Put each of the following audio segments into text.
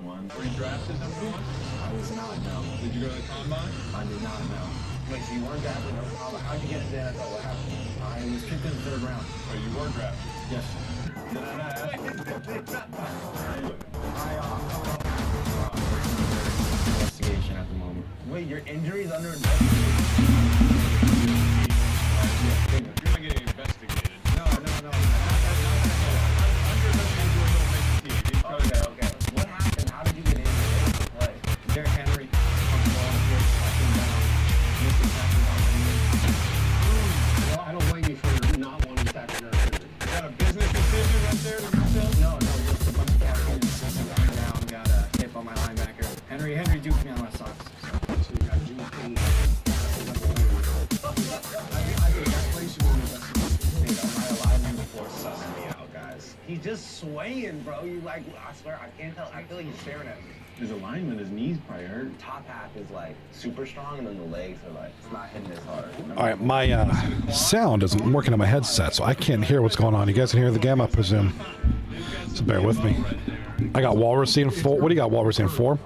1. Were you drafted number 1? I was not, no. Did you go to the combine? I did not, no. Wait, so you weren't drafted? No. How'd you get into the NFL? What happened? I was picked in the 3rd round. Oh, you were drafted. Yes. Did I not ask? Investigation at the moment. Wait, your injury's under investigation? You're not getting investigated. No. Okay. What happened? How did you get injured to play? Derrick Henry, punched the ball in the pitch, I came down, missed the tackle on my knee. Well, I don't blame you for not wanting to tackle Derrick Henry. Is that a business decision right there to yourself? No, just a bunch of captains, came down, got a hit on my linebacker. Henry duped me on my socks. So you got Jimmy King. I think that place you want to My alignment before sussing me out, guys. He's just swaying, bro. You like, I swear, I can't tell. I feel like he's staring at me. His alignment, his knees probably hurt. Top half is like super strong, and then the legs are like, it's not hitting as hard. All right, my sound isn't working on my headset, so I can't hear what's going on. You guys can hear the game, I presume. So bear with me. I got Walrussy in 4. What do you got, Walrussy in 4?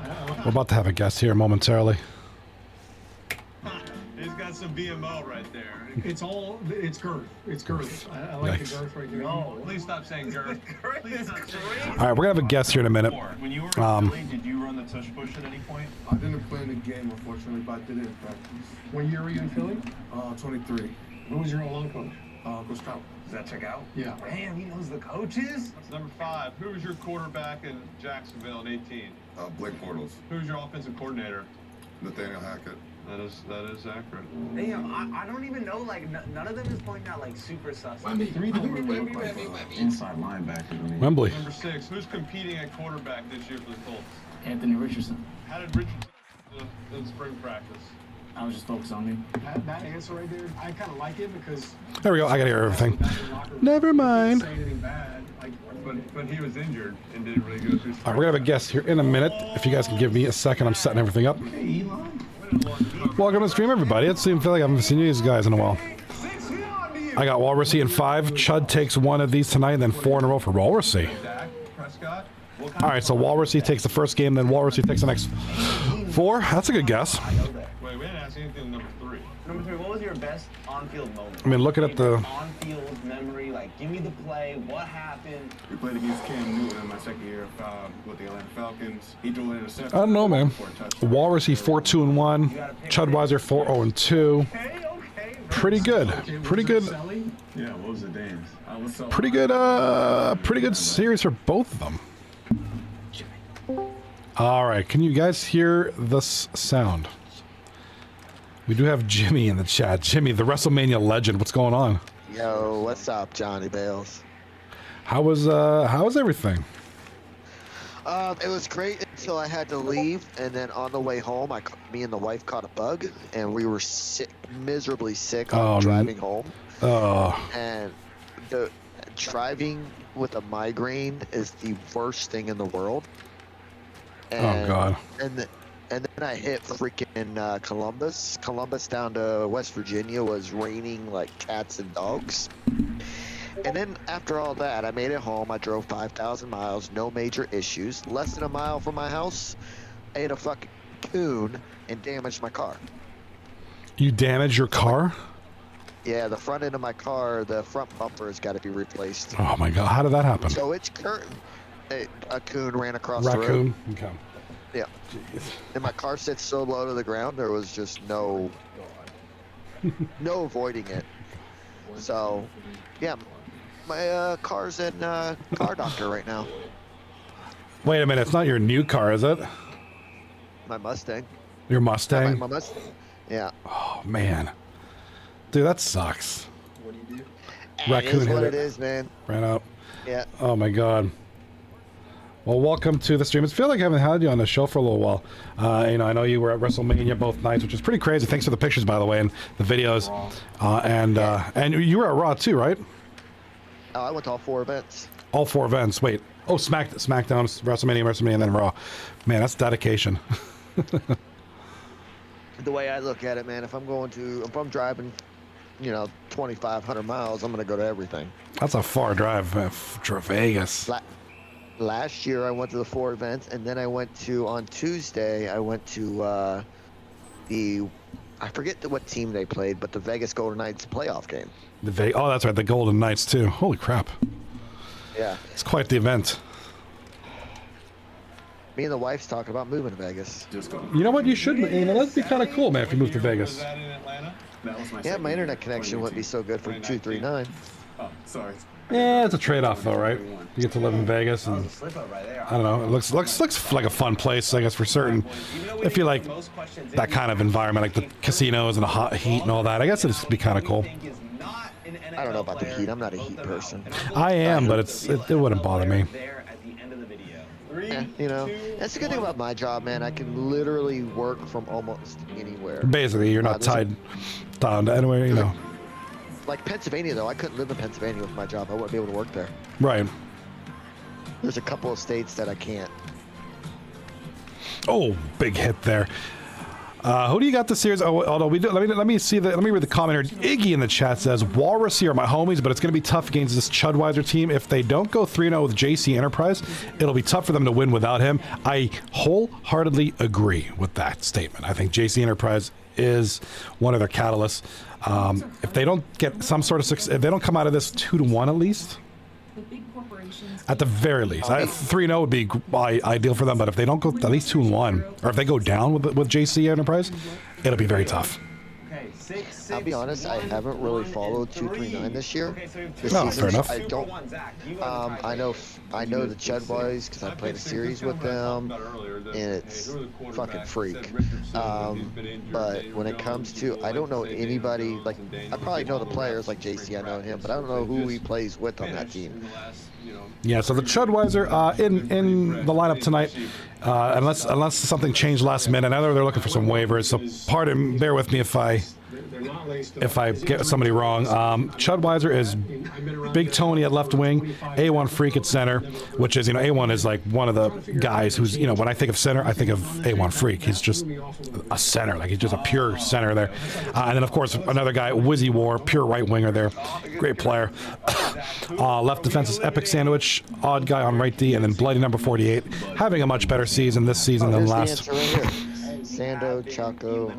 We're about to have a guest here momentarily. He's got some BMO right there. It's girth. It's girth. I like Yikes. the girth right there. No, Please stop saying girth. Please stop saying All right, we're going to have a guest here in a minute. When you were in Philly, did you run the tush push at any point? I didn't play in the game, unfortunately, but I did it in practice. When year were you in Philly? 23. Who was your O-line coach? Coach Trout. does that check out? Yeah. Damn, he knows the coaches? That's number 5. Who was your quarterback in Jacksonville in 18? Blake Bortles. Who's your offensive coordinator? Nathaniel Hackett. That is accurate. Damn, I don't even know, like, none of them is pointing out, like, super sus. Three don't really look like Inside linebacker to me. Wembley. Number 6. Who's competing at quarterback this year for the Colts? Anthony Richardson. How did Richardson do in spring practice? I was just focused on me. that answer right there. I kind of like it because. There we go. I got to hear everything. Never mind. Say anything bad. Like, But he was injured and didn't really go through. All right, we're going to have a guest here in a minute. If you guys can give me a second, I'm setting everything up. Welcome to the stream, everybody. It seems like I haven't seen you guys in a while. I got Walrussy in 5. Chud takes 1 of these tonight, and then 4 in a row for Walrussy. Prescott. All right, so Walrussy takes the first game, then Walrussy takes the next 4. That's a good guess. Wait, we didn't ask anything number 3. Number 3, what was your best on-field moment? I mean, looking at the... On-field memory, like, give me the play, what happened? We played against Cam Newton in my second year with the Atlanta Falcons. He threw an interception. I don't know, man. Walrussy 4-2-1. Chudweiser 4-0-2. Okay. Pretty good. Pretty good. Yeah, what was the dance? I was so Pretty good series for both of them. All right, can you guys hear this sound? We do have Jimmy in the chat. Jimmy, the WrestleMania legend. What's going on? Yo, what's up, Johnny Bales? How was everything? It was great until I had to leave, and then on the way home, me and the wife caught a bug, and we were sick, miserably sick on driving home. Oh. And the driving with a migraine is the worst thing in the world. And, Oh God. And then I hit freaking Columbus. Columbus down to West Virginia was raining like cats and dogs. And then after all that, I made it home. I drove 5,000 miles, no major issues. Less than a mile from my house, I hit a fucking coon and damaged my car. You damaged your car? Yeah, the front end of my car, the front bumper has got to be replaced. Oh my God, how did that happen? So it's curtain. A coon ran across the road. Raccoon? Okay. Yeah. Jeez. And my car sits so low to the ground, there was just no avoiding it. So, yeah, my car's in car doctor right now. Wait a minute, it's not your new car, is it? My Mustang. Your Mustang? My Mustang. Yeah. Oh man. Dude, that sucks. What do you do? Raccoon It is what hit it is, man. Ran up. Yeah. Oh my God. Well, welcome to the stream. It feels like I haven't had you on the show for a little while. I know you were at WrestleMania both nights, which is pretty crazy. Thanks for the pictures, by the way, and the videos. And you were at Raw too, right? Oh, I went to all 4 events. All 4 events. Wait. Oh, SmackDown, WrestleMania, and then Raw. Man, that's dedication. The way I look at it, man, if I'm driving, 2,500 miles, I'm gonna go to everything. That's a far drive to Vegas. last year I went to the 4 events, and then I went to, on Tuesday, I went to I forget what team they played, but the Vegas Golden Knights playoff game. Oh, that's right, the Golden Knights too. Holy crap. Yeah. It's quite the event. Me and the wife's talking about moving to Vegas. Just go. You know what? You should. You know, that'd be kind of cool, man, if you moved to Vegas. Was that in Atlanta? That was my Yeah, second my year, internet connection wouldn't be 2018. so good for 239. Oh, sorry. Yeah, it's a trade-off, though, right? You get to live in Vegas, and Slip up right there. I don't know. It looks like a fun place, I guess, for certain. If you like that kind of environment, like the casinos and the hot heat and all that, I guess it'd be kind of cool. I don't know about the heat. I'm not a heat person. I am, but it wouldn't bother me. Yeah, you know, that's the good thing about my job, man. I can literally work from almost anywhere. Basically, you're not tied down to anywhere, you know. Like Pennsylvania, though, I couldn't live in Pennsylvania with my job. I wouldn't be able to work there. Right. There's a couple of states that I can't. Oh, big hit there. Who do you got this series? Oh, although we do, let me read the comment here. Iggy in the chat says Walrussy are my homies, but it's going to be tough against this Chudweiser team. If they don't go 3-0 with JC Enterprise, it'll be tough for them to win without him. I wholeheartedly agree with that statement. I think JC Enterprise is one of their catalysts. If they don't get some sort of success, if they don't come out of this 2-1 at least, at the very least, 3-0 would be ideal for them. But if they don't go at least 2-1, or if they go down with JC Enterprise, it'll be very tough. I'll be honest, I haven't really followed 239 this year. This Oh, season, fair enough. I don't. I know the Chudweiser because I played a series with them, and it's fucking freak. But when it comes to, I don't know anybody. Like, I probably know the players like JC. I know him, but I don't know who he plays with on that team. Yeah, so the Chudweiser in the lineup tonight, unless something changed last minute. I know they're looking for some waivers, so bear with me if I get somebody wrong. Chudweiser is Big Tony at left wing, A1 Freak at center, which is, A1 is like one of the guys who's, when I think of center, I think of A1 Freak. He's just a center, like he's just a pure center there. And then, of course, another guy, Wizzy War, pure right winger there, great player. Left defense is Epic Sandwich, odd guy on right D, and then Bloody number 48, having a much better season this season than last. Sando, Chaco.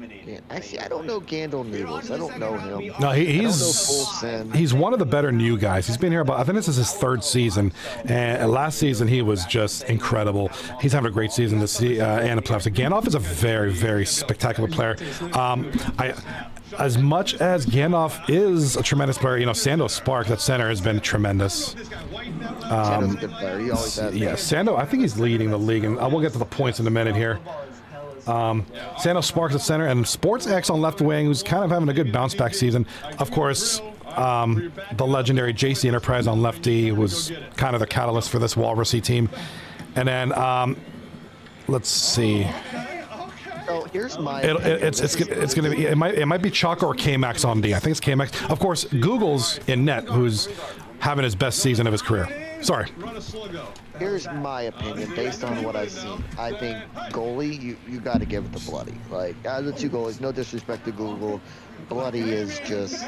Actually, I don't know Gandalf Noodles. I don't know him. No, he's one of the better new guys. He's been here I think this is his 3rd season, and last season he was just incredible. He's having a great season this and the playoffs. Gandalf is a very, very spectacular player. As much as Gandalf is a tremendous player, Sando Sparks at center has been tremendous. Sando's a good player. He always has. Yeah, Sando, I think he's leading the league, and we'll get to the points in a minute here. Sando Sparks at center, and Sports X on left wing, who's kind of having a good bounce back season. Of course, the legendary JC Enterprise on left D was kind of the catalyst for this Walrussy team. And then let's see. So here's my. It's gonna be, it might be Chalk or K-Max on D. I think it's K-Max. Of course, Google's in net, who's having his best season of his career. Sorry. Here's my opinion based on what I've seen. I think goalie, you got to give it to Bloody. Like, out of the 2 goalies, no disrespect to Google, Bloody is just.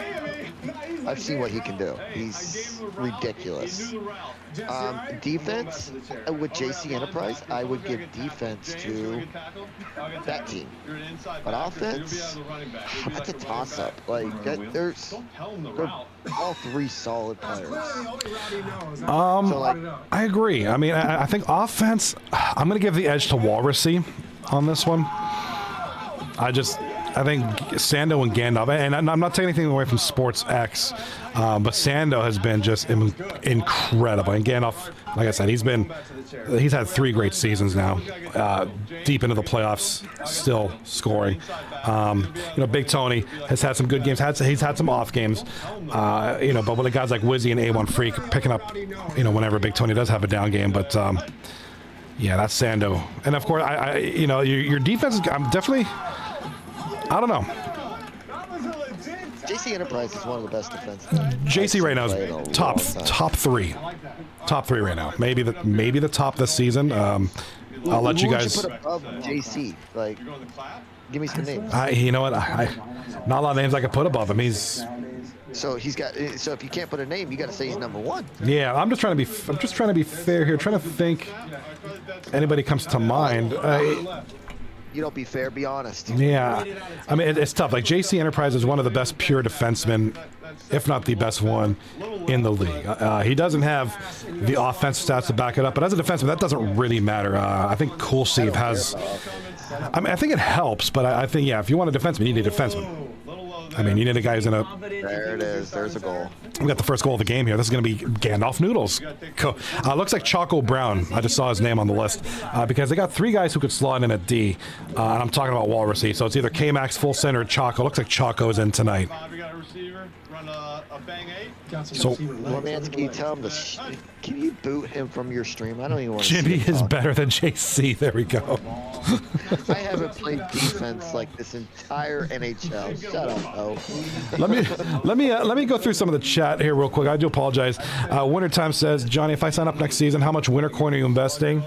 I've seen what he can do. He's ridiculous. Defense with JC Enterprise, I would give defense to that team. But offense, that's a toss-up. Like, they're all 3 solid players. I agree. I mean, I think offense, I'm going to give the edge to Walrussy on this one. I think Sando and Gandalf, and I'm not taking anything away from Sports X, but Sando has been just incredible. And Gandalf, like I said, he's had 3 great seasons now, deep into the playoffs, still scoring. Big Tony has had some good games. He's had some off games, but with the guys like Wizzy and A1 Freak picking up, whenever Big Tony does have a down game. But yeah, that's Sando. And of course, your defense is. I'm definitely. I don't know. JC Enterprise is one of the best defenses. JC right now is top 3 right now. Maybe the top this season. I'll let you guys. Put above JC, like, give me some names. You know what? Not a lot of names I could put above him. So he's got. So if you can't put a name, you got to say he's number one. Yeah, I'm just trying to be fair here. Trying to think. Anybody comes to mind? You don't be fair. Be honest. Yeah, I mean it's tough. Like JC Enterprise is one of the best pure defensemen, if not the best one, in the league. He doesn't have the offensive stats to back it up, but as a defenseman, that doesn't really matter. I think Cool Steve has. I mean, I think it helps, but I think if you want a defenseman, you need a defenseman. I mean, you need a guy who's in a. There it is. There's a goal. We got the first goal of the game here. This is going to be Gandalf Noodles. Looks like Choco Brown. I just saw his name on the list because they got 3 guys who could slot in at D. And I'm talking about Walrussy. So it's either K-Max, Full Center, or Choco. Looks like Choco is in tonight. We got a receiver. Run a bang 8. So, Romansky, tell him to. Can you boot him from your stream? I don't even want to. Jimmy see him is talk. better than JC. There we go. I haven't played defense like this entire NHL. Shut up, though. Let me go through some of the chat here real quick. I do apologize. Wintertime says, Johnny, if I sign up next season, how much winter coin are you investing?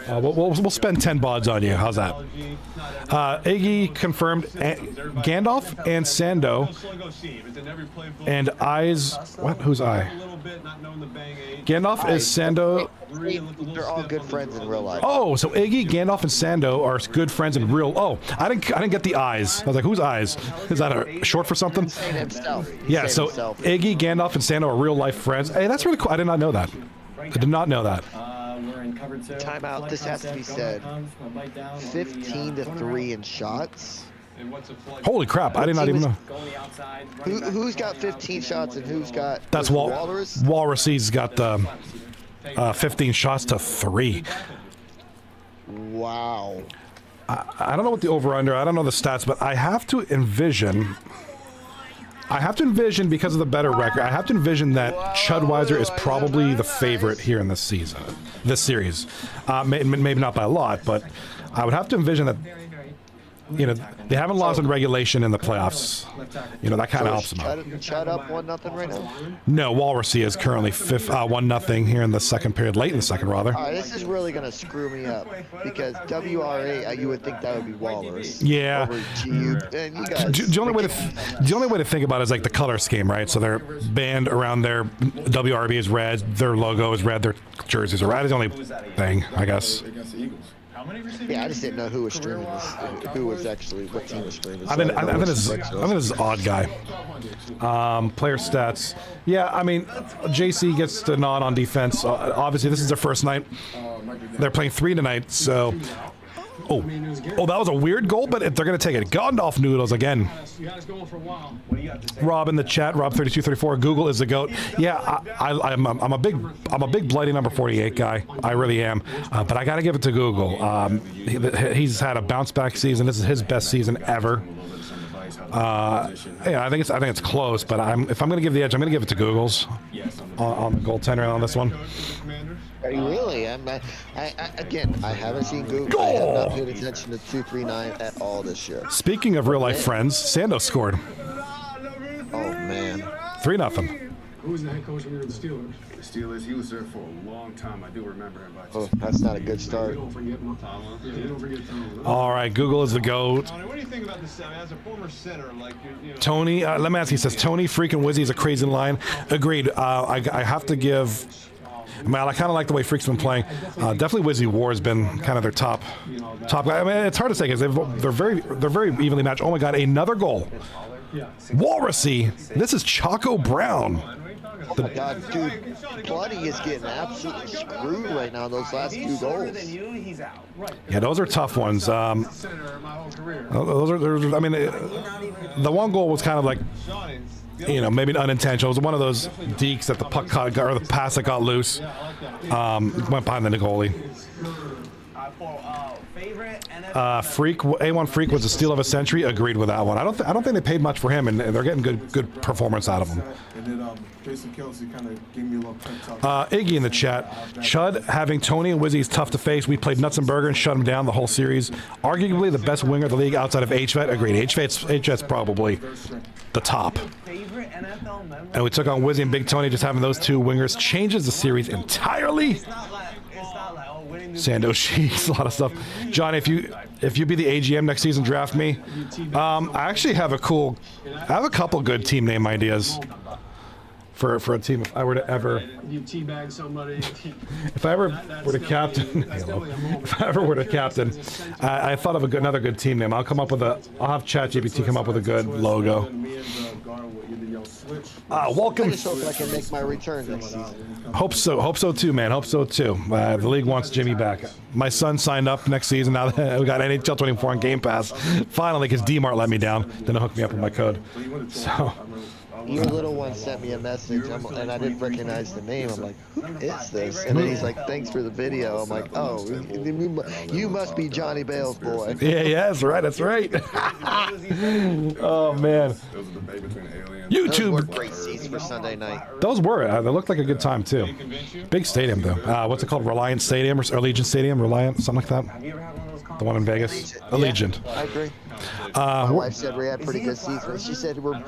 We'll spend 10 bods on you. How's that? Iggy confirmed Gandalf and Sando and Eyes. What? Who's I? Gandalf is Sando. They're all good friends in real life. Oh, so Iggy, Gandalf, and Sando are good friends in real. Oh, I didn't get the Eyes. I was like, who's Eyes? Is that a short for something? Saying himself. Yeah. So Iggy, Gandalf, and Sando are real life friends. Hey, that's really cool. I did not know that. I did not know that. Timeout. This has to be said. 15-3 in shots. Holy crap! I did not even know. Who's got 15 shots and who's got? That's Walrus. Walrussy's got the 15 shots to 3. Wow. I don't know what the over/under. I don't know the stats, but I have to envision. Because of the better record. I have to envision that Chudweiser is probably the favorite here in this series. Maybe not by a lot, but I would have to envision that. They haven't lost in regulation in the playoffs. That kind of helps them out. Chud up 1-0 right now. No, Walrussy is currently 1-0 here in the second period, late in the second rather. All right, this is really gonna screw me up because WRA, you would think that would be Walrus. Yeah. Over GU, and you guys. The only way to think about it is like the color scheme, right? So their band around their WRB is red, their logo is red, their jerseys are red. Is the only thing, I guess. Yeah, I just didn't know who was streaming this. Who was actually what team was streaming. I think this is odd guy. Player stats. Yeah, I mean, JC gets the nod on defense. Obviously, this is their first night. They're playing 3 tonight, so. Oh, that was a weird goal, but they're going to take it. Gandalf Noodles again. Rob in the chat, Rob3234. Google is the GOAT. Yeah, I'm a big bloody number 48 guy. I really am. But I got to give it to Google. He's had a bounce back season. This is his best season ever. Yeah, I think it's close, but if I'm going to give the edge, I'm going to give it to Google's on the goaltender on this one. Really? Again, I haven't seen Google. I have not paid attention to 239 at all this year. Speaking of real life friends, Sando scored. Oh man. 3-0. Who was the head coach when you were the Steelers? The Steelers, he was there for a long time. I do remember him. Oh, that's not a good start. Don't forget Tomlin. Yeah, you don't forget Tomlin. All right, Google is the GOAT. Tony, what do you think about this? As a former center, like Tony, let me ask you. He says Tony freaking Wizzy is a crazy line. Agreed. I have to give. Man, I kind of like the way Freak's been playing. Definitely Wizzy War has been kind of their top guy. I mean, it's hard to say because they're very evenly matched. Oh my God, another goal. Walrussy. This is Choco Brown. Oh my God, dude, Bloody is getting absolutely screwed right now. Those last 2 goals. Yeah, those are tough ones. Those are. I mean, the one goal was kind of like. Maybe unintentional. It was one of those dekes that the puck caught, or the pass that got loose. Went behind the goalie. Freak A1 Freak was a steal of a century. Agreed with that one. I don't think they paid much for him, and they're getting good performance out of him. And then Jason Kelsey kind of gave me a little pep talk. Iggy in the chat. Chud having Tony and Wizzy is tough to face. We played nuts and burger and shut him down the whole series. Arguably the best winger of the league outside of HVET. Agreed. HVET's probably the top. And we took on Wizzy and Big Tony. Just having those 2 wingers changes the series entirely. Sando Sheets, a lot of stuff. John, if you be the AGM next season, draft me. I actually have a couple good team name ideas. for a team. If I were to ever, You teabag somebody. if I ever were to captain, if I ever were to captain, I thought of another good team name. I'll have ChatGPT come up with a good logo. Welcome. I just hope I can make my return next season. Hope so too, man. Hope so too. The league wants Jimmy back. My son signed up next season. Now that we got NHL 24 on Game Pass, finally, because D-Mart let me down. Then hooked me up with my code. So. Your little one sent me a message, and I didn't recognize the name. I'm like, who is this? And then he's like, thanks for the video. I'm like, oh, you must be Johnny Bales' boy. Yeah, that's right. That's right. Oh man. YouTube. Those were great seats for Sunday night. Those were. They looked like a good time too. Big stadium though. What's it called? Reliant Stadium or Allegiant Stadium? Reliant, something like that. The one in Vegas. Allegiant. I agree. My wife said we had pretty good seats, but she said we're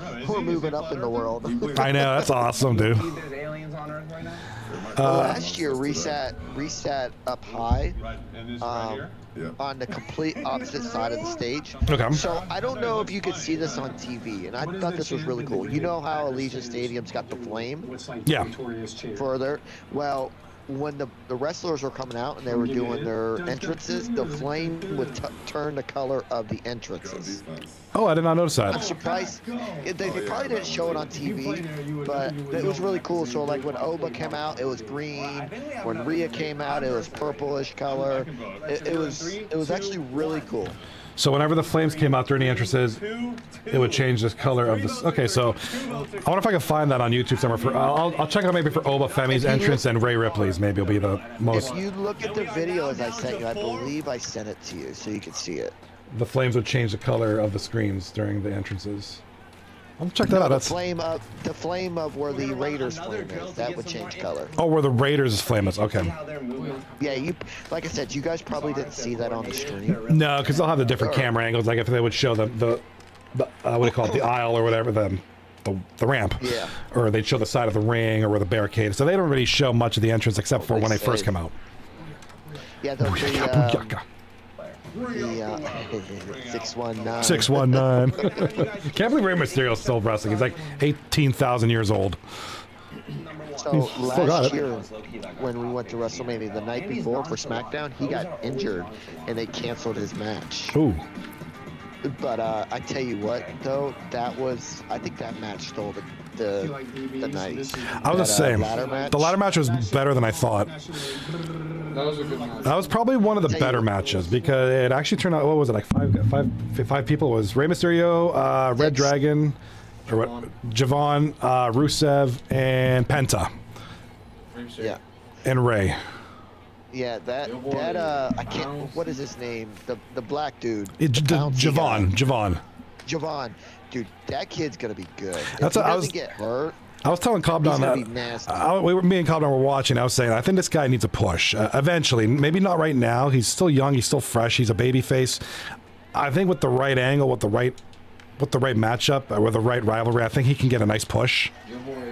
moving up in the world. I know, that's awesome, dude. There's aliens on Earth right now? Last year we sat up high Right, and this right here. on the complete opposite side of the stage. Okay. So I don't know if you could see this on TV, and I thought this was really cool. You know how Allegiant Stadium's got the flame Yeah. further? Well, when the wrestlers were coming out and they were doing their entrances, the flame would turn the color of the entrances. Oh, I did not notice I'm that. surprised. They probably didn't show it on TV, but it was really cool. So like when Oba came out, it was green. When Rhea came out, it was purplish color. It was actually really cool. So whenever the flames came out during the entrances, it would change the color of this. Okay, so I wonder if I can find that on YouTube somewhere. I'll check it out maybe for Oba Femi's entrance and Rhea Ripley's. Maybe it'll be the most. If you look at the video as I sent you, I believe I sent it to you so you could see it. The flames would change the color of the screens during the entrances. I'll check that out. The That's flame of where the Raiders flame is, that would change color. oh, where the Raiders' flame is. Okay. Yeah, like I said, you guys probably didn't see that on the stream. No, because they'll have the different camera angles. Like if they would show the what do you call it, the aisle or whatever, the ramp. Yeah. Or they'd show the side of the ring or where the barricade is. So they don't really show much of the entrance except for when they first come out. Yeah, the 619. 619. Can't believe Rey Mysterio's still wrestling. He's like 18,000 years old. So Still got last it. year, when we went to WrestleMania the night before for SmackDown, he got injured and they canceled his match. Ooh. But I tell you what, though, I think that match stole the night. I was the same. Ladder match. The ladder match was better than I thought. That was a good match. That was probably one of the better matches because it actually turned out. What was it, like five people? It was Rey Mysterio, Red Dragon, or what? Javon, Rusev, and Penta, Yeah. and Ray. Yeah, that I can't. What is his name? The black dude. Javon. Javon, dude, that kid's gonna be good. That's if he I doesn't was. get hurt, I was telling Cobdon he's gonna that be nasty. me and Cobdon were watching. I was saying I think this guy needs a push eventually. Maybe not right now. He's still young. He's still fresh. He's a baby face. I think with the right angle, with the right matchup, with the right rivalry, I think he can get a nice push. Your boy is.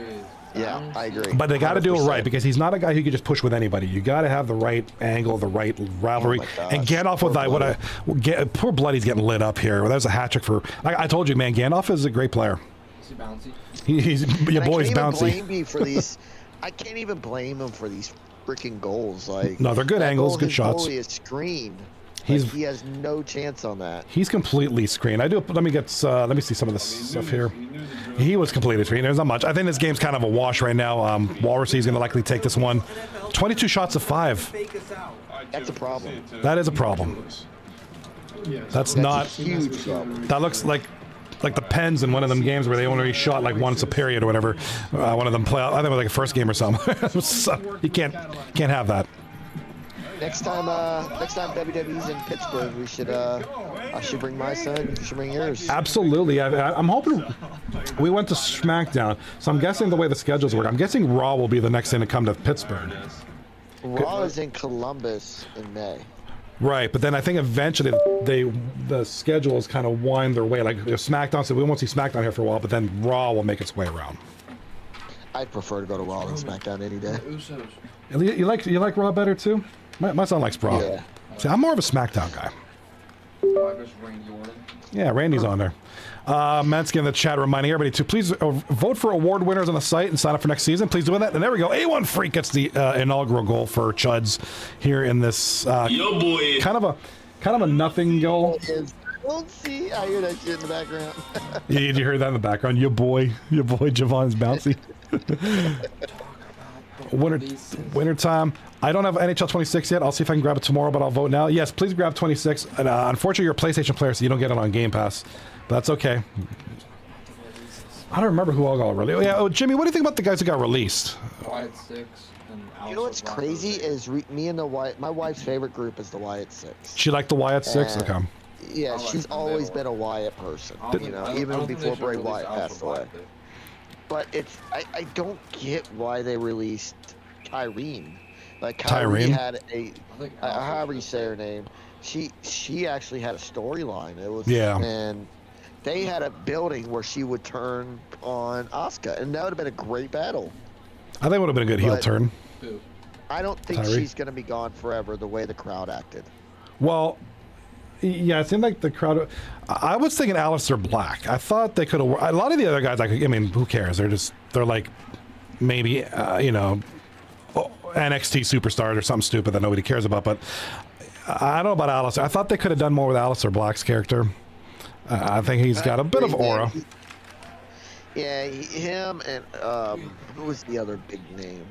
Yeah, I agree. But they got to do it 100%. right because he's not a guy who can just push with anybody. You got to have the right angle, the right rivalry, Oh my gosh. and Gandalf with that. Poor Bloody's getting lit up here. That was a hat trick for. I told you, man. Gandalf is a great player. Is he bouncy? Your And boy's I can't bouncy. even blame me for these. I can't even blame him for these freaking goals. Like No, they're good that angles, goal, good his shots. goalie is screened. He's- Like, he has no chance on that. He's completely screened. Let me see some of this stuff here. He was completely screened. There's not much. I think this game's kind of a wash right now. Walrussy is going to likely take this one. 22 shots of 5. That's a problem. That is a problem. That's a not. huge problem. That looks like the Pens in one of them games where they only shot like once a period or whatever. One of them play. I think it was like a first game or something. So, you can't have that. Next time WWE's in Pittsburgh, we should. I should bring my son. You should bring yours. Absolutely. I'm hoping. We went to SmackDown, so I'm guessing the way the schedules work, I'm guessing Raw will be the next thing to come to Pittsburgh. Raw is in Columbus in May. Right, but then I think eventually the schedules kind of wind their way. Like if SmackDown said we won't see SmackDown here for a while, but then Raw will make its way around. I'd prefer to go to Raw than SmackDown any day. Usos. You like Raw better too? My son likes Raw. Yeah. See, I'm more of a SmackDown guy. Why versus Randy Orton? Yeah, Randy's on there. Mansky in the chat reminding everybody to please vote for award winners on the site and sign up for next season. Please do that. And there we go. A1 Freak gets the inaugural goal for Chuds here in this Yo, boy. kind of a nothing goal. Don't see. I hear that shit in the background. Yeah, you hear that in the background? Your boy Javon's bouncy. Winter time. I don't have NHL 26 yet. I'll see if I can grab it tomorrow, but I'll vote now. Yes, please grab 26. And unfortunately, you're a PlayStation player, so you don't get it on Game Pass. But that's okay. I don't remember who all got released. Oh, yeah. Oh, Jimmy, what do you think about the guys who got released? Wyatt 6 and You know what's crazy is me and my wife's favorite group is the Wyatt 6. She liked the Wyatt 6? Okay. Yeah, she's always been a Wyatt person. You know, even before Bray Wyatt passed away. But I don't get why they released Tyreen. Like Tyreen had however you say her name. She actually had a storyline. It was and they had a building where she would turn on Asuka, and that would have been a great battle. I think it would have been a good heel turn. I don't think she's going to be gone forever the way the crowd acted. Well, yeah, it seemed like the crowd. I was thinking Aleister Black. I thought they could have. A lot of the other guys, I mean, who cares? They're like maybe NXT superstars or something stupid that nobody cares about. But I don't know about Aleister. I thought they could have done more with Aleister Black's character. I think he's got a bit of aura. Yeah, him and who was the other big name?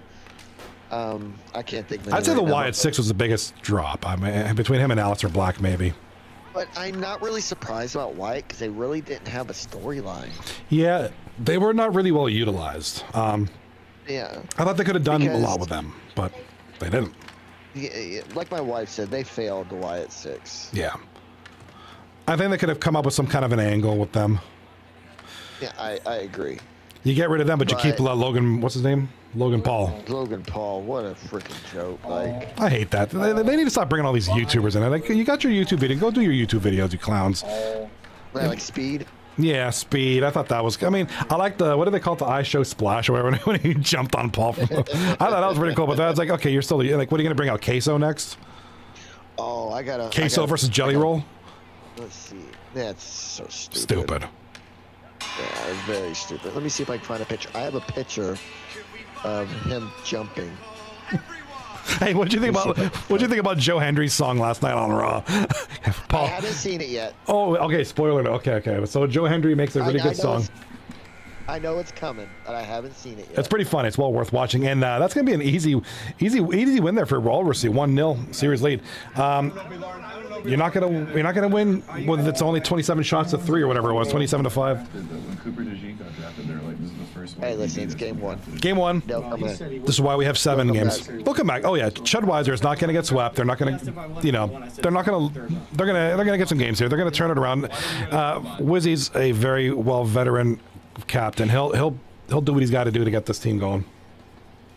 I can't think of the name. I'd say right the now, Wyatt 6 was the biggest drop. I mean, between him and Aleister Black, maybe. But I'm not really surprised about Wyatt because they really didn't have a storyline. Yeah, they were not really well utilized. Yeah. I thought they could have done a lot with them, but they didn't. Yeah, like my wife said, they failed the Wyatt 6. Yeah. I think they could have come up with some kind of an angle with them. Yeah, I agree. You get rid of them, but you keep Logan, what's his name? Logan Paul. Logan Paul, what a freaking joke. Like, I hate that. They need to stop bringing all these YouTubers in. Like, you got your YouTube video. Go do your YouTube videos, you clowns. like Speed? Yeah, Speed. I thought that was... I mean, I like the... What do they call it? The I Show Splash or whatever when he jumped on Paul. I thought that was pretty cool, but that's like, okay, you're still... Like, what are you going to bring out? Queso next? Oh, I gotta... Queso versus Jelly Roll? Let's see. That's so stupid. Stupid. Yeah, very stupid. Let me see if I can find a picture. I have a picture of him jumping. Hey, what'd you think about Joe Hendry's song last night on Raw? Paul. I haven't seen it yet. Oh, okay. Spoiler. Okay. So Joe Hendry makes a really good song. I know it's coming, but I haven't seen it yet. It's pretty fun. It's well worth watching, and that's gonna be an easy win there for Walrussy. 1-0 series lead. You're not gonna win when it's only 27 shots to 3 or whatever it was, 27-5. Hey, listen, it's game 1. Game 1. Nope, this is why we have 7 games. They'll come back. Oh yeah, Chudweiser is not gonna get swept. They're not gonna, they're gonna get some games here. They're gonna turn it around. Wizzy's a very well veteran captain. He'll do what he's got to do to get this team going.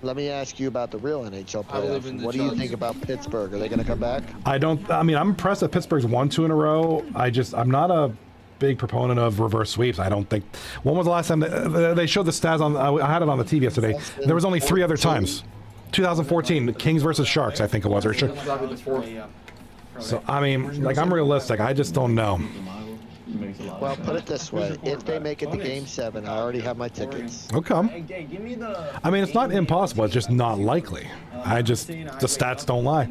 Let me ask you about the real NHL playoffs. What do you think about Pittsburgh? Are they going to come back? I mean, I'm impressed that Pittsburgh's won 2 in a row. I'm not a big proponent of reverse sweeps. I don't think. When was the last time they showed the stats on? I had it on the TV yesterday. There was only 3 other times. 2014, the Kings versus Sharks, I think it was. Or sure. So I mean, like, I'm realistic. I just don't know. Well, put it this way. If they make it to Game 7, I already have my tickets. Okay. I mean, it's not impossible. It's just not likely. The stats don't lie.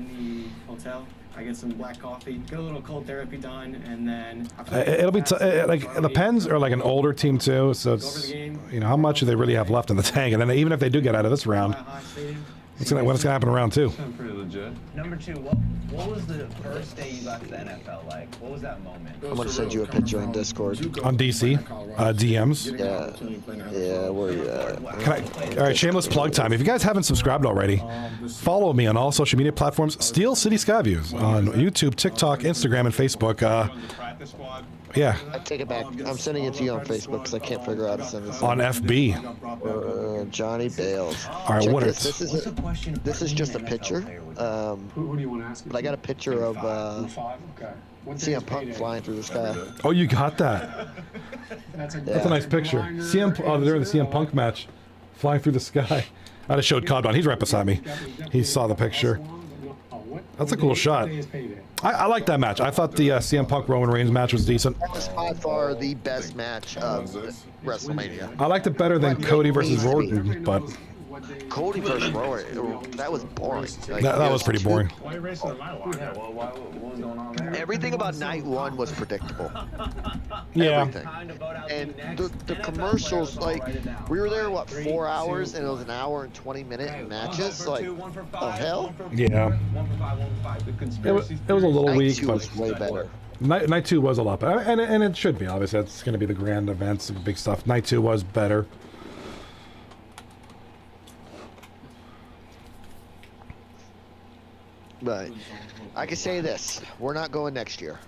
I get some black coffee, get a little cold therapy done, and then... It'll be... like, the Pens are like an older team, too, so it's... how much do they really have left in the tank? And then even if they do get out of this round... What's gonna happen in round 2? Pretty legit. Number 2, what was the first day you got to the NFL like? What was that moment? I'm gonna send you a picture on Discord. On DC, DMs. Yeah, where you at? All right, shameless plug time. If you guys haven't subscribed already, follow me on all social media platforms. Steel City Skyviews on YouTube, TikTok, Instagram, and Facebook. Yeah. I take it back. I'm sending it to you on Facebook because I can't figure out how to send this. On FB. Johnny Bales. All right, what is this is just a picture. Who do you want to ask? But I got a picture of CM Punk flying through the sky. Oh, you got that? That's a nice picture. They're in the CM Punk match, flying through the sky. I just showed Codbon. He's right beside me. He saw the picture. That's a cool shot. Today is payday. I like that match. I thought the CM Punk Roman Reigns match was decent. That was by far the best match of WrestleMania. I liked it better than Cody versus Orton, but Cody versus Rowan, that was boring. Like, that was pretty boring. Why are you racing on my watch? Yeah, well, what was going on there? Everything about night one was predictable. Yeah. Everything. And the commercials, like, we were there, what, 4 hours, and it was an hour and 20-minute matches? Like, oh, hell? Yeah. 1 for 5, 1 for 5. The It conspiracy was a little Night weak, 2 but was way better. Night 2 was a lot better. And it should be, obviously. It's going to be the grand events, the big stuff. Night 2 was better. But I can say this, we're not going next year.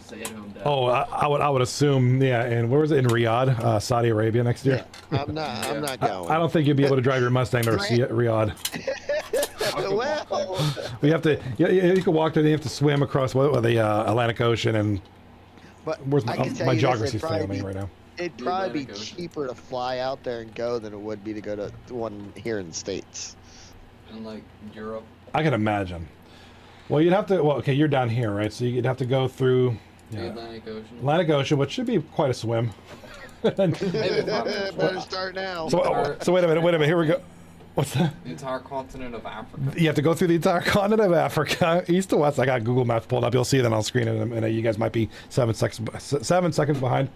Stay at home, Dad. Oh, I would assume, yeah. And where was it? In Riyadh, Saudi Arabia next year? I'm not going. I don't think you'd be able to drive your Mustang to Riyadh. Well, We have to. You can walk there. You have to swim across the Atlantic Ocean, and but where's I can tell my you this, geography's it'd probably failing me be- right now. It'd probably be Atlantic Ocean. cheaper to fly out there and go than it would be to go to the one here in the States. And like Europe. I can imagine. Well, you'd have to. Well, okay, you're down here, right? So you'd have to go through The Atlantic Ocean. Atlantic Ocean, which should be quite a swim. Maybe 5 minutes. Better start now. So wait a minute. Here we go. What's that? The entire continent of Africa. You have to go through the entire continent of Africa, east to west. I got Google Maps pulled up. You'll see that on screen in a minute. You guys might be 7 seconds behind.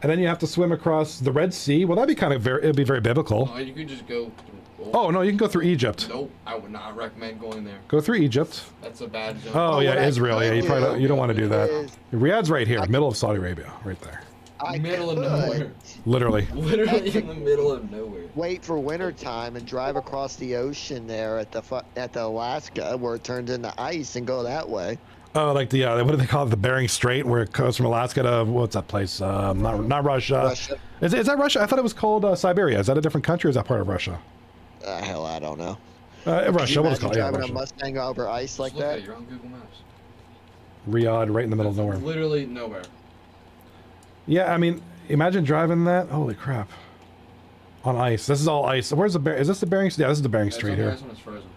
And then you have to swim across the Red Sea. Well, that'd be it'd be very biblical. Oh, you could just go through. Oh, no, you can go through Egypt. Nope, I would not recommend going there. Go through Egypt. That's a bad zone. Oh, yeah, what I Israel. Yeah, you could probably do you don't want to do that. is- Riyadh's right here, middle of Saudi Arabia, right there. I Middle of could nowhere. Literally. Literally in the middle of nowhere. wait for winter time and drive across the ocean there at the Alaska where it turns into ice and go that way. Oh, like the what do they call it? The Bering Strait, where it goes from Alaska to what's that place? Not Russia. Russia. Is that Russia? I thought it was called Siberia. Is that a different country, or is that part of Russia? Hell, I don't know. Russia. What was it Imagine called? Yeah, driving a Russia. Mustang over ice like Just look at that. it, you're on Google Maps. Riyadh, right in the middle of nowhere. Literally nowhere. Yeah, I mean, imagine driving that. Holy crap! On ice. This is all ice. Where's the Is this the Bering? Yeah, this is the Bering It's Strait okay, here. That's when it's frozen.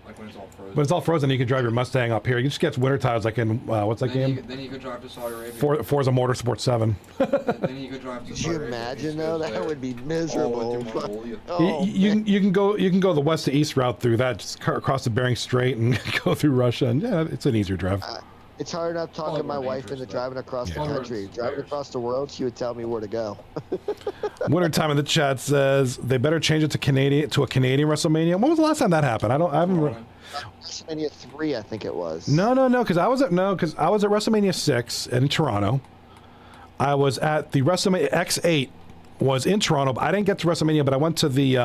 Like when it's all frozen. But it's all frozen. You can drive your Mustang up here. You just get winter tires, like in what's that then game? then you could drive to Saudi Arabia. Forza Motorsport 7. Then you could drive to Could Saudi you Arabia. imagine Just though? go That there. would be All miserable. with your Mongolia. Oh, You can go the west to east route through that, just across the Bering Strait and go through Russia, and yeah, it's an easier drive. it's hard enough talking Probably my more wife dangerous, into though. driving across Yeah. the country. Driving across the world, she would tell me where to go. Wintertime in the chat says they better change it to a Canadian WrestleMania. When was the last time that happened? I haven't. WrestleMania 3, I think it was. No, because I was at WrestleMania 6 in Toronto. I was at the WrestleMania X8 was in Toronto. I didn't get to WrestleMania, but I went to the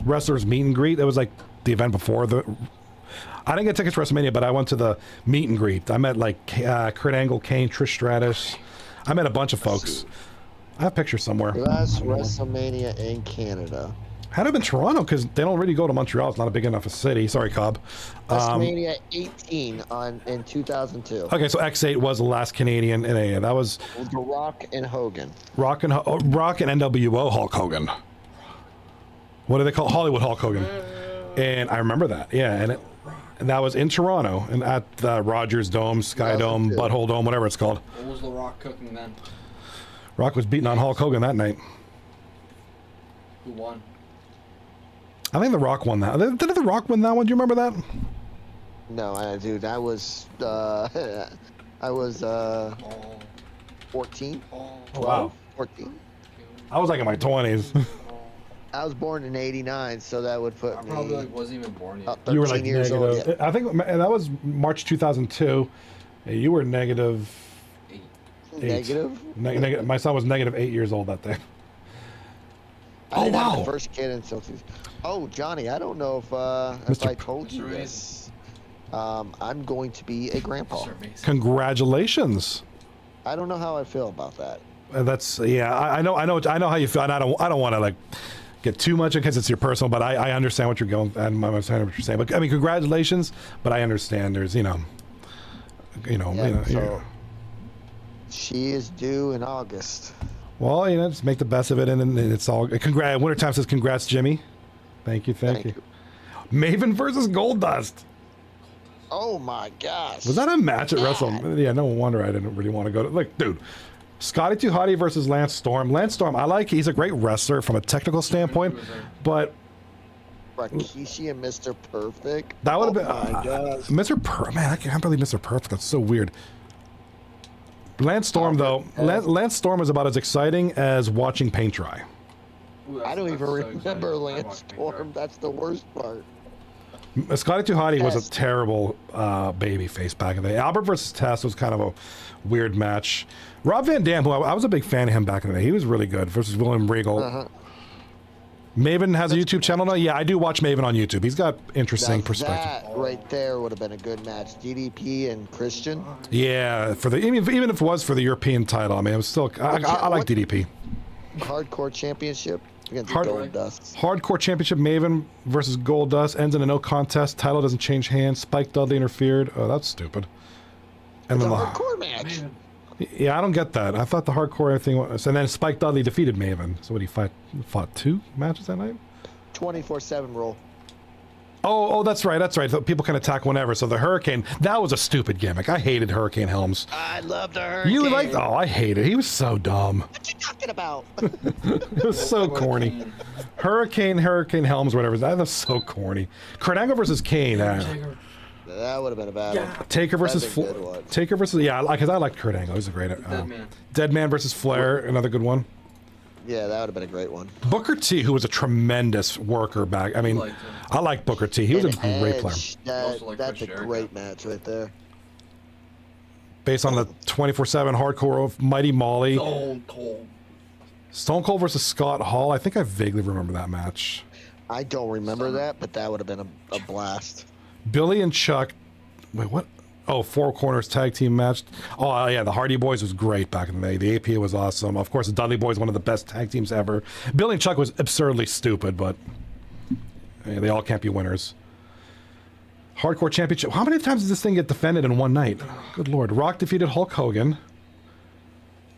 wrestlers meet and greet. It was like the event before the. I didn't get tickets to WrestleMania, but I went to the meet and greet. I met like Kurt Angle, Kane, Trish Stratus. I met a bunch of folks. I have pictures somewhere. Last WrestleMania in Canada. Had it been Toronto, because they don't really go to Montreal. It's not a big enough a city. Sorry, Cobb. WrestleMania 18 in 2002. Okay, so X8 was the last Canadian in a. That was The Rock and Hogan. Rock and NWO Hulk Hogan. What do they call Hollywood Hulk Hogan? And I remember that. Yeah, and that was in Toronto and at the Rogers Dome, Sky Dome, 2002. Butthole Dome, whatever it's called. What was The Rock cooking then? Rock was beating on Hulk Hogan that night. Who won? I think The Rock won that. Did The Rock win that one? Do you remember that? No, dude, I was I was Oh, 14. oh, Wow. 14. I was like in my 20s. I was born in '89, so that would put I me probably like wasn't even born yet. about 13 You were like years old. negative. I think that was March 2002. You were negative. 8. Yeah. Negative. My son was negative 8 years old that day. I didn't have wow. my first kid until Oh, Johnny, I don't know if Mr. I told you Mr. this. I'm going to be a grandpa. Sir Mason. Congratulations. I don't know how I feel about that. That's yeah. I know how you feel, and I don't want to like get too much because it's your personal. But I understand what you're going, and I understand what you're saying. But I mean, congratulations. But I understand there's Yeah, so yeah. she is due in August. Well, just make the best of it, and it's all. Wintertime says congrats, Jimmy. Thank you. Thank you. Maven versus Goldust. Oh my gosh. Was that a match at Yeah. Wrestle? Yeah, no wonder I didn't really want to go to. Like, dude, Scotty Too Hottie versus Lance Storm. Lance Storm, I like. He's a great wrestler from a technical standpoint, but Rikishi and Mr. Perfect. that would have been my gosh. Mr. Man, I can't believe Mr. Perfect. That's so weird. Lance Storm, though, Lance Storm is about as exciting as watching paint dry. Ooh, I don't that's even so remember exciting. I Lance watched Pink Storm. Card. That's the worst part. Scotty Too Hottie was Yes. a terrible baby face back in the day. Albert versus Test was kind of a weird match. Rob Van Dam, who I was a big fan of him back in the day, he was really good versus William Regal. Uh-huh. Maven has a YouTube channel now. Yeah, I do watch Maven on YouTube. He's got interesting Now perspective. that right there would have been a good match. DDP and Christian. Yeah, for the even if it was for the European title, I mean, it was still. I like DDP. Hardcore Championship against Hard- Gold Dust. Hardcore Championship Maven versus Goldust ends in a no contest. Title doesn't change hands. Spike Dudley interfered. Oh, that's stupid. And It's a then the hardcore match. yeah, I don't get that. I thought the hardcore thing was, and then Spike Dudley defeated Maven. So what he fought 2 matches that night? 24/7 roll. Oh, that's right. That's right. People can attack whenever. So the Hurricane, that was a stupid gimmick. I hated Hurricane Helms. I love the Hurricane. You like? Oh, I hate it. He was so dumb. What you talking about? It was so corny. Hurricane Helms, whatever. That was so corny. Kurt Angle versus Kane. That would have been a battle. Taker versus That'd be a good one. Taker versus because I like Kurt Angle. He's a great. Dead Man. Dead Man versus Flair, another good one. Yeah, that would have been a great one. Booker T, who was a tremendous worker back. I mean, liked him. I like Booker T. He was a And great player. Edge, Also like that's Chris a Jericho. great match right there. Based on the 24/7 hardcore of Mighty Molly. Stone Cold. Stone Cold versus Scott Hall. I think I vaguely remember that match. I don't remember that, but that would have been a blast. Billy and Chuck. Wait, what? Oh, Four Corners tag team match. Oh, yeah, the Hardy Boys was great back in the day. The APA was awesome. Of course, the Dudley Boys, one of the best tag teams ever. Billy and Chuck was absurdly stupid, but they all can't be winners. Hardcore Championship. How many times does this thing get defended in one night? Good Lord. Rock defeated Hulk Hogan.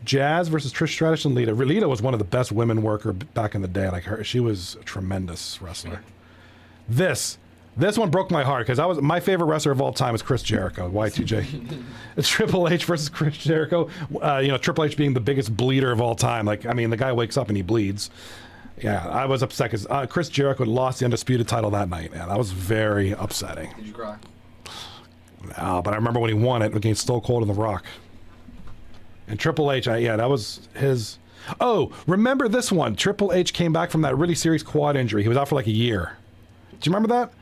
Jazz versus Trish Stratus and Lita. Lita was one of the best women worker back in the day. Like her, she was a tremendous wrestler. This one broke my heart because my favorite wrestler of all time is Chris Jericho, Y2J. It's Triple H versus Chris Jericho. Triple H being the biggest bleeder of all time. Like, I mean, the guy wakes up and he bleeds. Yeah, I was upset because Chris Jericho had lost the Undisputed title that night. Yeah, that was very upsetting. Did you cry? No, but I remember when he won it against Stone Cold and The Rock. And Triple H, that was his... Oh, remember this one? Triple H came back from that really serious quad injury. He was out for like a year. Do you remember that?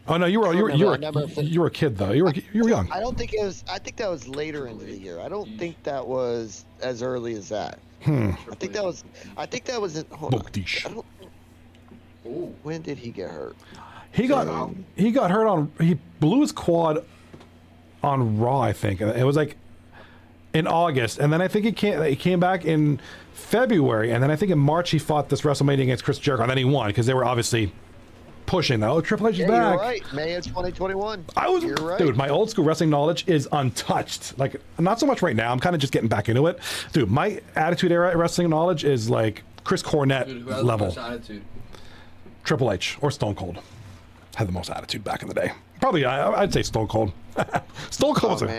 Oh no, you were a kid though. You were young. I don't think it was. I think that was later into the year. I don't think that was as early as that. I think that was. Hold on. I don't, Ooh. when did he get hurt? He got hurt he blew his quad on Raw, I think. It was like in August, and then I think he came back in February, and then I think in March he fought this WrestleMania against Chris Jericho, and then he won because they were obviously pushing that. Oh, Triple H is back. You're right. May of 2021. You're right. Dude, my old school wrestling knowledge is untouched. Like, not so much right now. I'm kind of just getting back into it. Dude, my Attitude Era wrestling knowledge is like Chris Cornette Dude, who has level. the most attitude? Triple H or Stone Cold had the most attitude back in the day. Probably, I'd say Stone Cold. Stone Cold was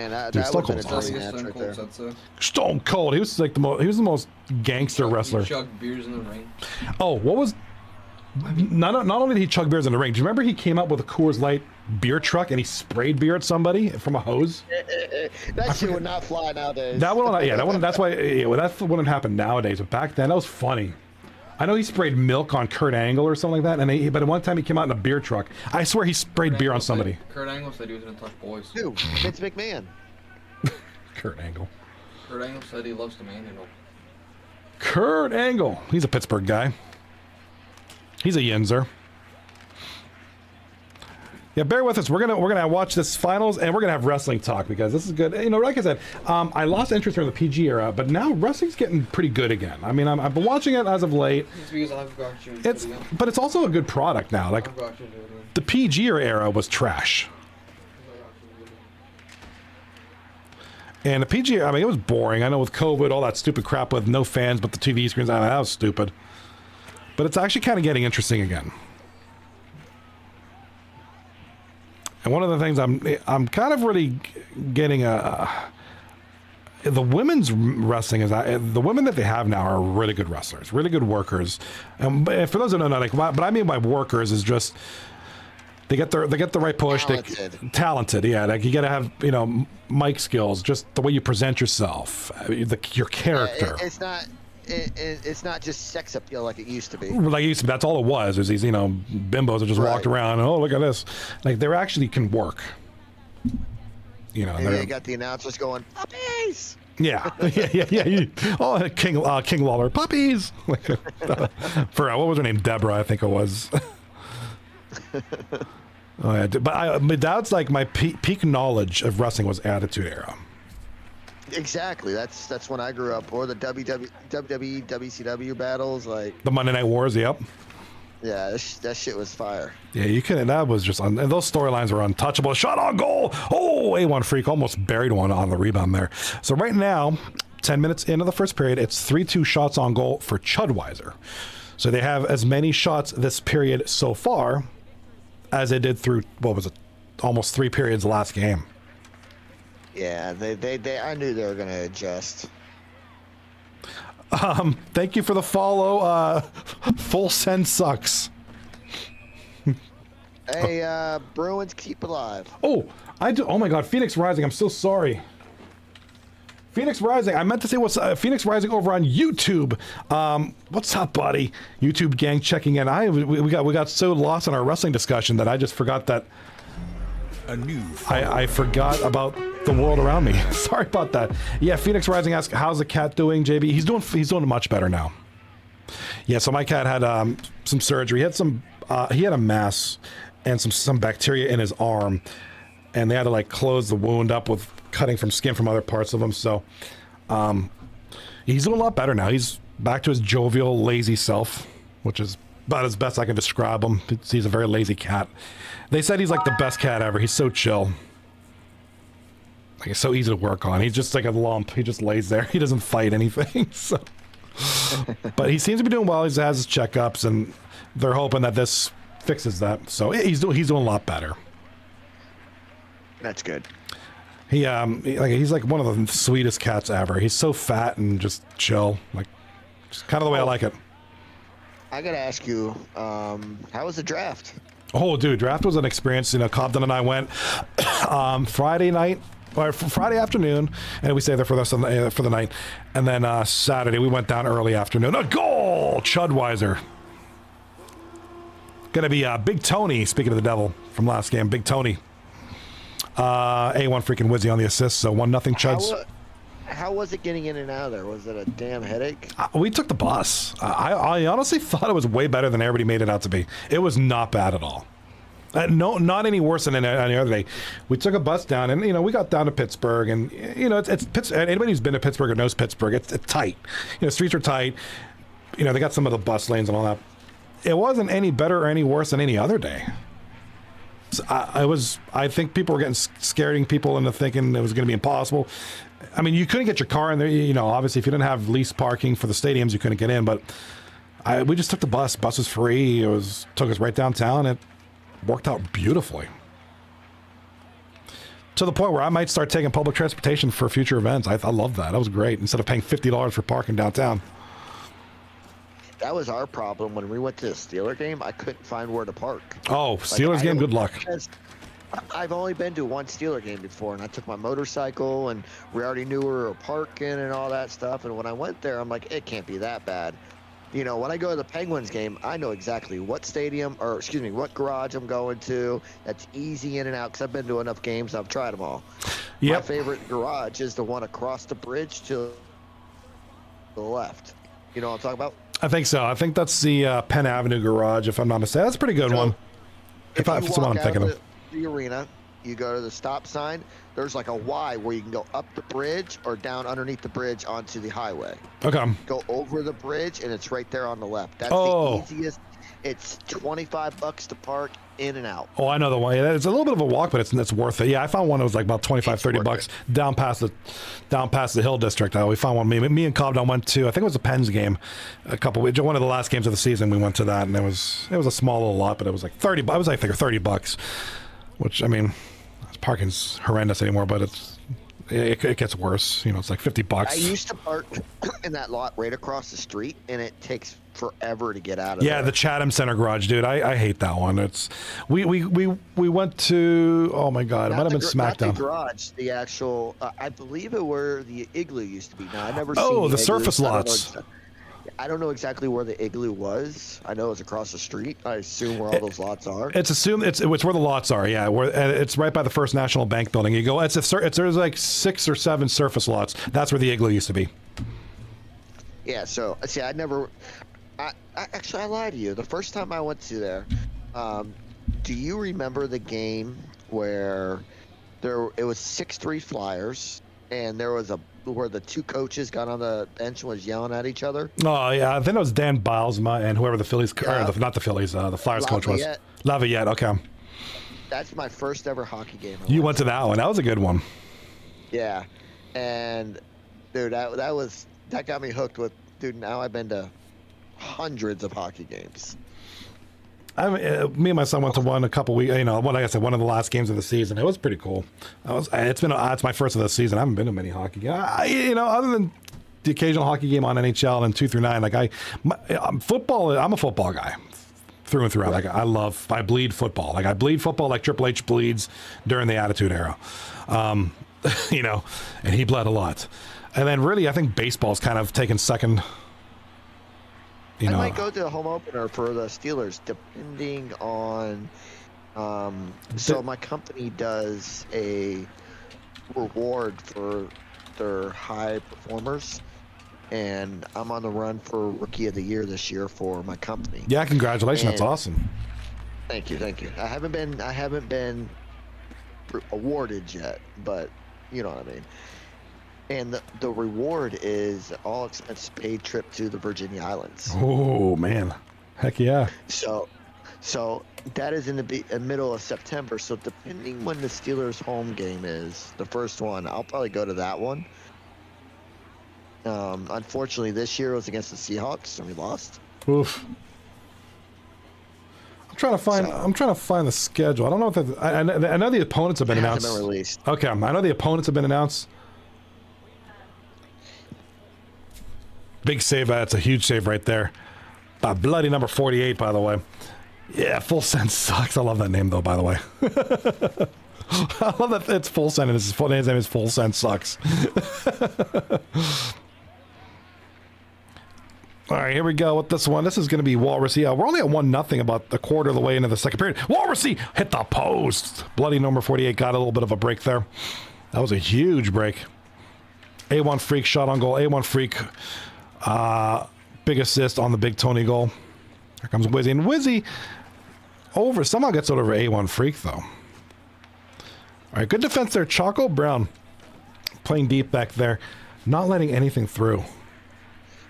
Stone Cold was awesome. match Stone right Cold there. said so. Stone Cold. He was like he was the most gangster wrestler. He chugged beers in the ring. Oh, what was? Not only did he chug beers in the ring. Do you remember he came up with a Coors Light beer truck and he sprayed beer at somebody from a hose? That shit would not fly nowadays. That one, yeah, that one. That's why that wouldn't happen nowadays. But back then, that was funny. I know he sprayed milk on Kurt Angle or something like that, but at one time he came out in a beer truck. I swear he sprayed beer on somebody. Kurt Angle said he was gonna touch boys. Who? Vince McMahon. Kurt Angle. Kurt Angle said he loves to manhandle. Kurt Angle. He's a Pittsburgh guy. He's a Yinzer. Yeah, bear with us. We're gonna watch this finals and we're gonna have wrestling talk because this is good. You know, like I said, I lost interest in the PG era, but now wrestling's getting pretty good again. I mean, I've been watching it as of late. It's because I've got you. But it's also a good product now. Like I've got you doing it. the PG era was trash. And the PG, I mean, it was boring. I know with COVID, all that stupid crap with no fans but the TV screens, that was stupid. But it's actually kind of getting interesting again. And one of the things I'm kind of really getting the women's wrestling is the women that they have now are really good wrestlers, really good workers. But for those who don't know, like what I mean by workers is just they get the right push. Talented, yeah. Like you got to have mic skills, just the way you present yourself, your character. It's not just sex appeal like it used to be. Like it used to be, that's all it was. There's these bimbos that just walked around. And, oh, look at this. Like they actually can work. And they got the announcers going, puppies! Yeah. Oh, King Lawler, puppies! Like, for what was her name? Deborah, I think it was. Oh, yeah. But that's like my peak knowledge of wrestling was Attitude Era. Exactly. That's when I grew up. Or the WWE, WCW battles, like the Monday Night Wars. Yep. Yeah, that shit was fire. Yeah, you couldn't. That was just and those storylines were untouchable. Shot on goal. Oh, A1 Freak almost buried one on the rebound there. So right now, 10 minutes into the first period, it's 3-2 shots on goal for Chudweiser. So they have as many shots this period so far as they did through almost 3 periods last game. Yeah, they I knew they were gonna adjust. Thank you for the follow. Full send sucks. Hey, Bruins keep alive. Oh, I do. Oh my God, Phoenix Rising. I'm so sorry. Phoenix Rising. I meant to say what's Phoenix Rising over on YouTube. What's up, buddy? YouTube gang checking in. We got so lost in our wrestling discussion that I just forgot that. I forgot about the world around me. Sorry about that. Yeah, Phoenix Rising asks, how's the cat doing, JB? He's doing much better now. Yeah, so my cat had some surgery. He had a mass and some bacteria in his arm, and they had to like close the wound up with cutting from skin from other parts of him. So he's doing a lot better now. He's back to his jovial, lazy self, which is about as best I can describe him. He's a very lazy cat. They said he's like the best cat ever. He's so chill. Like, it's so easy to work on. He's just like a lump. He just lays there. He doesn't fight anything. So, but he seems to be doing well. He has his checkups, and they're hoping that this fixes that. So he's doing a lot better. That's good. He's like one of the sweetest cats ever. He's so fat and just chill. Like, just kind of the way I like it. I gotta ask you, how was the draft? Oh, dude, draft was an experience. Cobden and I went Friday night, or Friday afternoon, and we stayed there for the night. And then Saturday, we went down early afternoon. A goal! Chudweiser. Gonna be Big Tony, speaking of the devil from last game, Big Tony. A1 freaking Wizzy on the assist, so 1-0 Chuds. How was it getting in and out of there? Was it a damn headache? We took the bus. I honestly thought it was way better than everybody made it out to be. It was not bad at all. No, not any worse than any other day. We took a bus down, and we got down to Pittsburgh, and it's Pittsburgh. Anybody who's been to Pittsburgh or knows Pittsburgh, it's tight. Streets are tight. They got some of the bus lanes and all that. It wasn't any better or any worse than any other day. So I think people were getting scaring people into thinking it was going to be impossible. I mean, you couldn't get your car in there. Obviously, if you didn't have leased parking for the stadiums, you couldn't get in. But we just took the bus. Bus was free. Took us right downtown. It worked out beautifully. To the point where I might start taking public transportation for future events. I love that. That was great. Instead of paying $50 for parking downtown. That was our problem when we went to the Steeler game. I couldn't find where to park. Oh, Steelers game. Good luck. I've only been to one Steeler game before, and I took my motorcycle, and we already knew where we were parking and all that stuff. And when I went there, I'm like, it can't be that bad. When I go to the Penguins game, I know exactly what what garage I'm going to. That's easy in and out because I've been to enough games. I've tried them all. Yep. My favorite garage is the one across the bridge to the left. You know what I'm talking about? I think so. I think that's the Penn Avenue garage, if I'm not mistaken. That's a pretty good one. If it's the one I'm thinking of. The arena, you go to the stop sign. There's like a Y where you can go up the bridge or down underneath the bridge onto the highway. Okay. Go over the bridge, and it's right there on the left. That's the easiest. It's $25 to park in and out. Oh, I know the one. It's a little bit of a walk, but it's worth it. Yeah, I found one that was like about $25-$30 down past the Hill District. We found one. Me and Cobden went to. I think it was a Pens game, one of the last games of the season. We went to that, and it was a small little lot, but it was like $30. I was like $30. which I mean, parking's horrendous anymore, but it gets worse. You know, it's like $50. I used to park in that lot right across the street, and it takes forever to get out of there. Yeah, the Chatham Center garage, dude. I hate that one. It's we went to, oh my god, it might have been SmackDown. Not the garage, the actual. I believe it where the igloo used to be. Now I never. Oh, seen the surface lots. I don't know exactly where the igloo was. I know it's across the street. I assume where all those lots are. It's where the lots are. Yeah, where it's right by the First National Bank building. You go. There's like 6 or 7 surface lots. That's where the igloo used to be. Yeah. So see, I actually I lied to you. The first time I went to there, do you remember the game where it was 6-3 Flyers, and there was where the 2 coaches got on the bench and was yelling at each other? Oh yeah, I think it was Dan Bilesma and whoever the Phillies, not the Phillies, the Flyers coach was. Lafayette. Okay. That's my first ever hockey game. You went to that one. That was a good one. Yeah, and dude, that got me hooked with. Dude, now I've been to hundreds of hockey games. Me and my son went to one a couple weeks. You know, like I said, one of the last games of the season. It was pretty cool. It's my first of the season. I haven't been to many hockey games. Other than the occasional hockey game on NHL and 2 through 9. Football. I'm a football guy through and through. Right. I bleed football. I bleed football like Triple H bleeds during the Attitude Era. And he bled a lot. And then really, I think baseball's kind of taken second. I might go to the home opener for the Steelers, depending on. So my company does a reward for their high performers, and I'm on the run for Rookie of the Year this year for my company. Yeah, congratulations! That's awesome. Thank you. I haven't been awarded yet, but you know what I mean. And the reward is all expense paid trip to the Virginia Islands. Oh man, heck yeah! So that is in the middle of September. So depending when the Steelers' home game is, the first one, I'll probably go to that one. Unfortunately, this year it was against the Seahawks, and we lost. Oof. I'm trying to find the schedule. I don't know if I know the opponents have been announced. Been released. Okay, I know the opponents have been announced. Big save. That's a huge save right there. Bloody number 48, by the way. Yeah, Full Send sucks. I love that name, though, by the way. I love that it's Full Send and his name is Full Send sucks. All right, here we go with this one. This is going to be Walrussy. We're only at 1-0 about a quarter of the way into the second period. Walrussy hit the post. Bloody number 48 got a little bit of a break there. That was a huge break. A1 Freak shot on goal. A1 Freak. Big assist on the Big Tony goal. Here comes Wizzy. And Wizzy somehow gets it over A1 Freak, though. All right, good defense there. Choco Brown playing deep back there. Not letting anything through.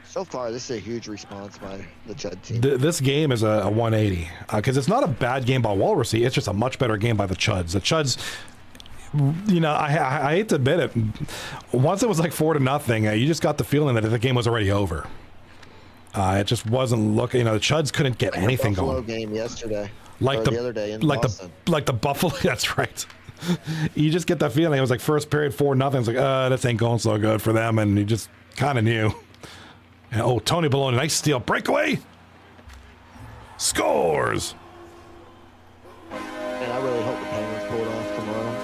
So far, this is a huge response by the Chud team. This game is a 180. Because it's not a bad game by Walrussy. It's just a much better game by the Chuds. The Chuds... I hate to admit it. Once it was like 4-0, you just got the feeling that the game was already over. It just wasn't looking. The Chuds couldn't get anything Buffalo going. Game yesterday, like the other day in Boston. The Buffalo. That's right. You just get that feeling. It was like first period 4-0. It's like, this ain't going so good for them, and you just kind of knew. And, Tony Baloney, nice steal, breakaway, scores. And I really hope the Penguins pull it off tomorrow.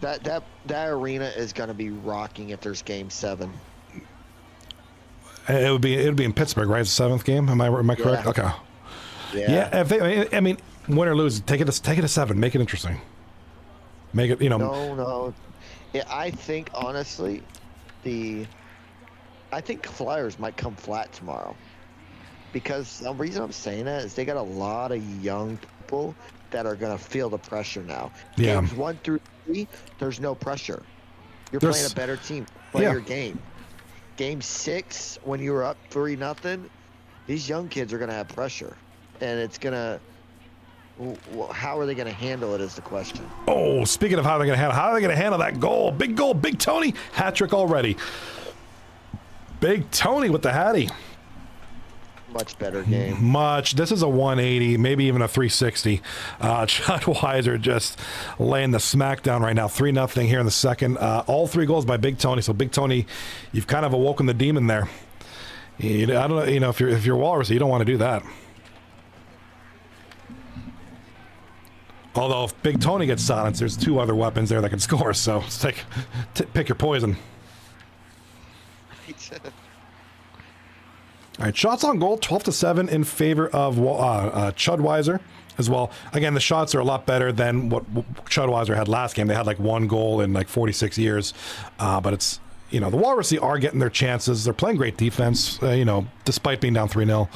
But that arena is going to be rocking if there's Game 7. It would be in Pittsburgh, right? It's the 7th game. Am I correct? Yeah. Okay. Yeah. If they, I mean, win or lose, take it to 7. Make it interesting. Make it, No. Yeah, I think honestly, I think Flyers might come flat tomorrow, because the reason I'm saying that is they got a lot of young people that are going to feel the pressure now. Yeah. Games 1 through 3, there's no pressure. You're playing a better team. Play your game. Game 6, when you were up 3-0, these young kids are going to have pressure, and it's going to. How are they going to handle it is the question. Oh, speaking of how are they going to handle that goal? Big goal, Big Tony, hat trick already. Big Tony with the hattie. Much better game. Much. This is a 180, maybe even a 360. Chudweiser just laying the smackdown right now. 3-0 here in the second. All 3 goals by Big Tony. So Big Tony, you've kind of awoken the demon there. I don't know. You know, if you're Walrussy, you don't want to do that. Although if Big Tony gets silenced, there's 2 other weapons there that can score. So it's pick your poison. All right, shots on goal, 12-7 in favor of Chudweiser as well. Again, the shots are a lot better than what Chudweiser had last game. They had like 1 goal in like 46 years. But it's, you know, the Walrussy are getting their chances. They're playing great defense, you know, despite being down 3-0.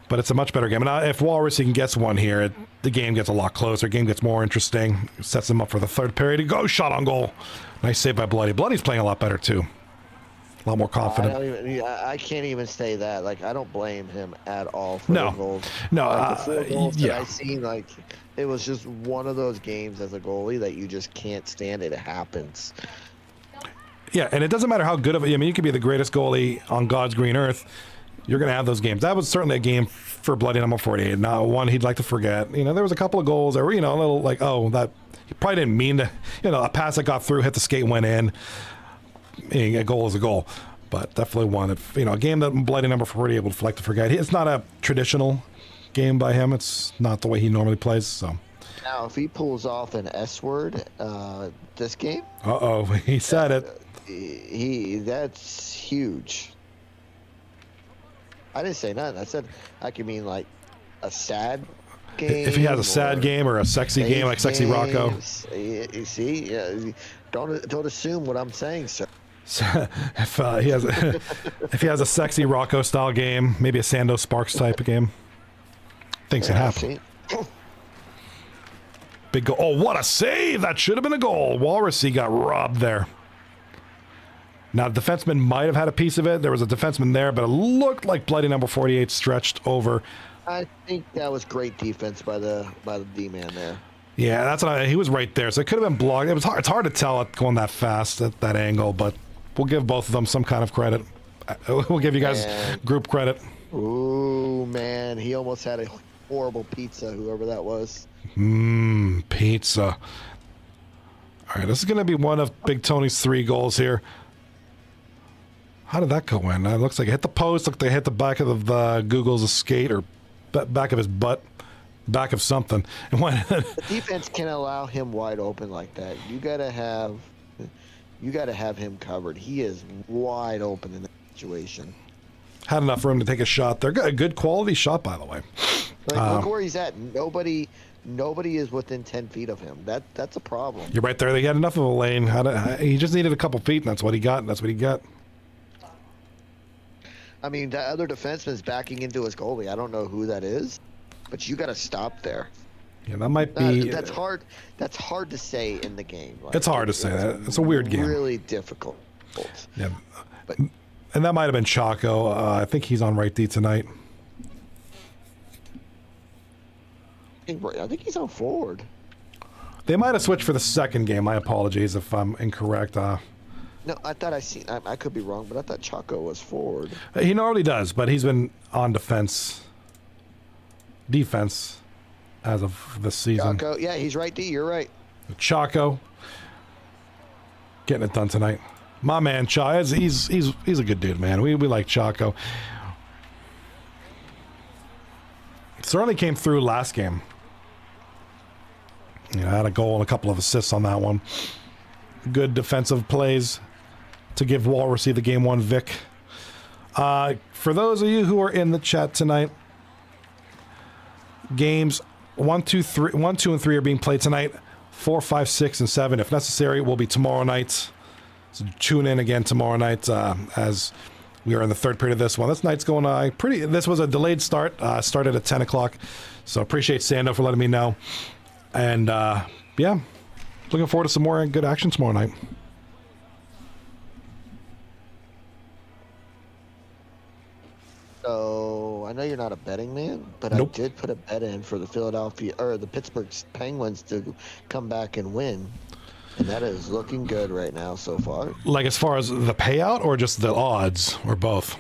But it's a much better game. And if Walrussy can get one here, the game gets a lot closer. The game gets more interesting. Sets them up for the 3rd period. Go, shot on goal. Nice save by Bloody. Bloody's playing a lot better too. A lot more confident. I can't even say that. Like, I don't blame him at all for No. the goals. No, Like, the 4 goals that yeah. I seen, like, it was just one of those games as a goalie that you just can't stand it. It happens. Yeah, and it doesn't matter how good of it. I mean, you could be the greatest goalie on God's green earth. You're going to have those games. That was certainly a game for Bloody number 48. Not one he'd like to forget. You know, there was a couple of goals that were, you know, a little like, oh, that he probably didn't mean to. You know, a pass that got through, hit the skate, went in. A goal is a goal, but definitely one that, you know, a game that Bloody number 48 would like to forget. It's not a traditional game by him. It's not the way he normally plays. So Now, if he pulls off an S word this game, he said it. That's huge. I didn't say nothing. I said I could mean like a sad game. If he has a sad game or a sexy game like Sexy Rocco. You see, don't assume what I'm saying, sir. If he has a sexy Rocco style game, maybe a Sando Sparks type of game, things can happen. Big goal. Oh, what a save! That should have been a goal. Walrussy got robbed there. Now, the defenseman might have had a piece of it. There was a defenseman there, but it looked like Bloody number 48 stretched over. I think that was great defense by the D-man there. Yeah, that's what he was right there, so it could have been blocked. It was hard. It's hard to tell it going that fast at that angle, but we'll give both of them some kind of credit. We'll give you guys group credit. Ooh, man, he almost had a horrible pizza, whoever that was. Pizza. All right, this is going to be one of Big Tony's 3 goals here. How did that go in? It looks like it hit the post. Looked like it hit the back of the Google's skate or back of his butt, back of something. And when the defense can't allow him wide open like that. You gotta have him covered. He is wide open in that situation. Had enough room to take a shot there. A good quality shot, by the way. Like, look where he's at. Nobody is within 10 feet of him. That's a problem. You're right there. They had enough of a lane. He just needed a couple feet, and that's what he got. That's what he got. I mean, that other defenseman is backing into his goalie. I don't know who that is, but you got to stop there. Yeah, that might be. That's hard. That's hard to say in the game. Like, it's hard to say that. It's a weird game. Really difficult. Yeah, but, and that might have been Chaco. I think he's on right D tonight. I think he's on forward. They might have switched for the second game. My apologies if I'm incorrect. No, I thought I could be wrong, but I thought Chaco was forward. He normally does, but he's been on defense as of this season. Chaco, yeah, he's right D. You're right. Chaco getting it done tonight. My man, Chaco, he's a good dude, man. We like Chaco. Certainly came through last game. You know, had a goal and a couple of assists on that one. Good defensive plays to give Walrussy the game 1 Vic. For those of you who are in the chat tonight, games 1, 2, and 3 are being played tonight. 4, 5, 6, and 7, if necessary, will be tomorrow night. So tune in again tomorrow night as we are in the 3rd period of this one. This night's going pretty. This was a delayed start. Started at 10 o'clock. So appreciate Sando for letting me know. And yeah, looking forward to some more good action tomorrow night. So I know you're not a betting man, but Nope. I did put a bet in for the Pittsburgh Penguins to come back and win, and that is looking good right now so far. Like as far as the payout or just the odds or both?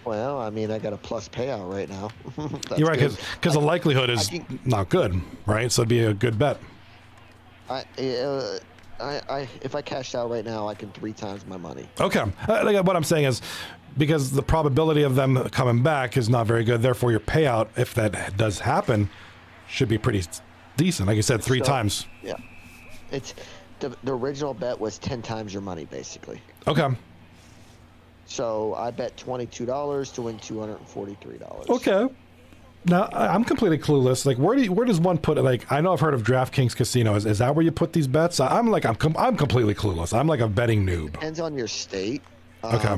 Well, I mean, I got a plus payout right now. That's You're right, good. because the likelihood is not good, right? So it'd be a good bet. If I cashed out right now, I can 3 times my money. Okay. Like, what I'm saying is, because the probability of them coming back is not very good, therefore your payout, if that does happen, should be pretty decent. Like you said, 3 times. Yeah. It's the original bet was 10 times your money, basically. Okay. So I bet $22 to win $243. Okay. Now I'm completely clueless. Like, where does one put it? Like, I know I've heard of DraftKings Casino. Is that where you put these bets? I'm completely clueless. I'm like a betting noob. Depends on your state. Okay.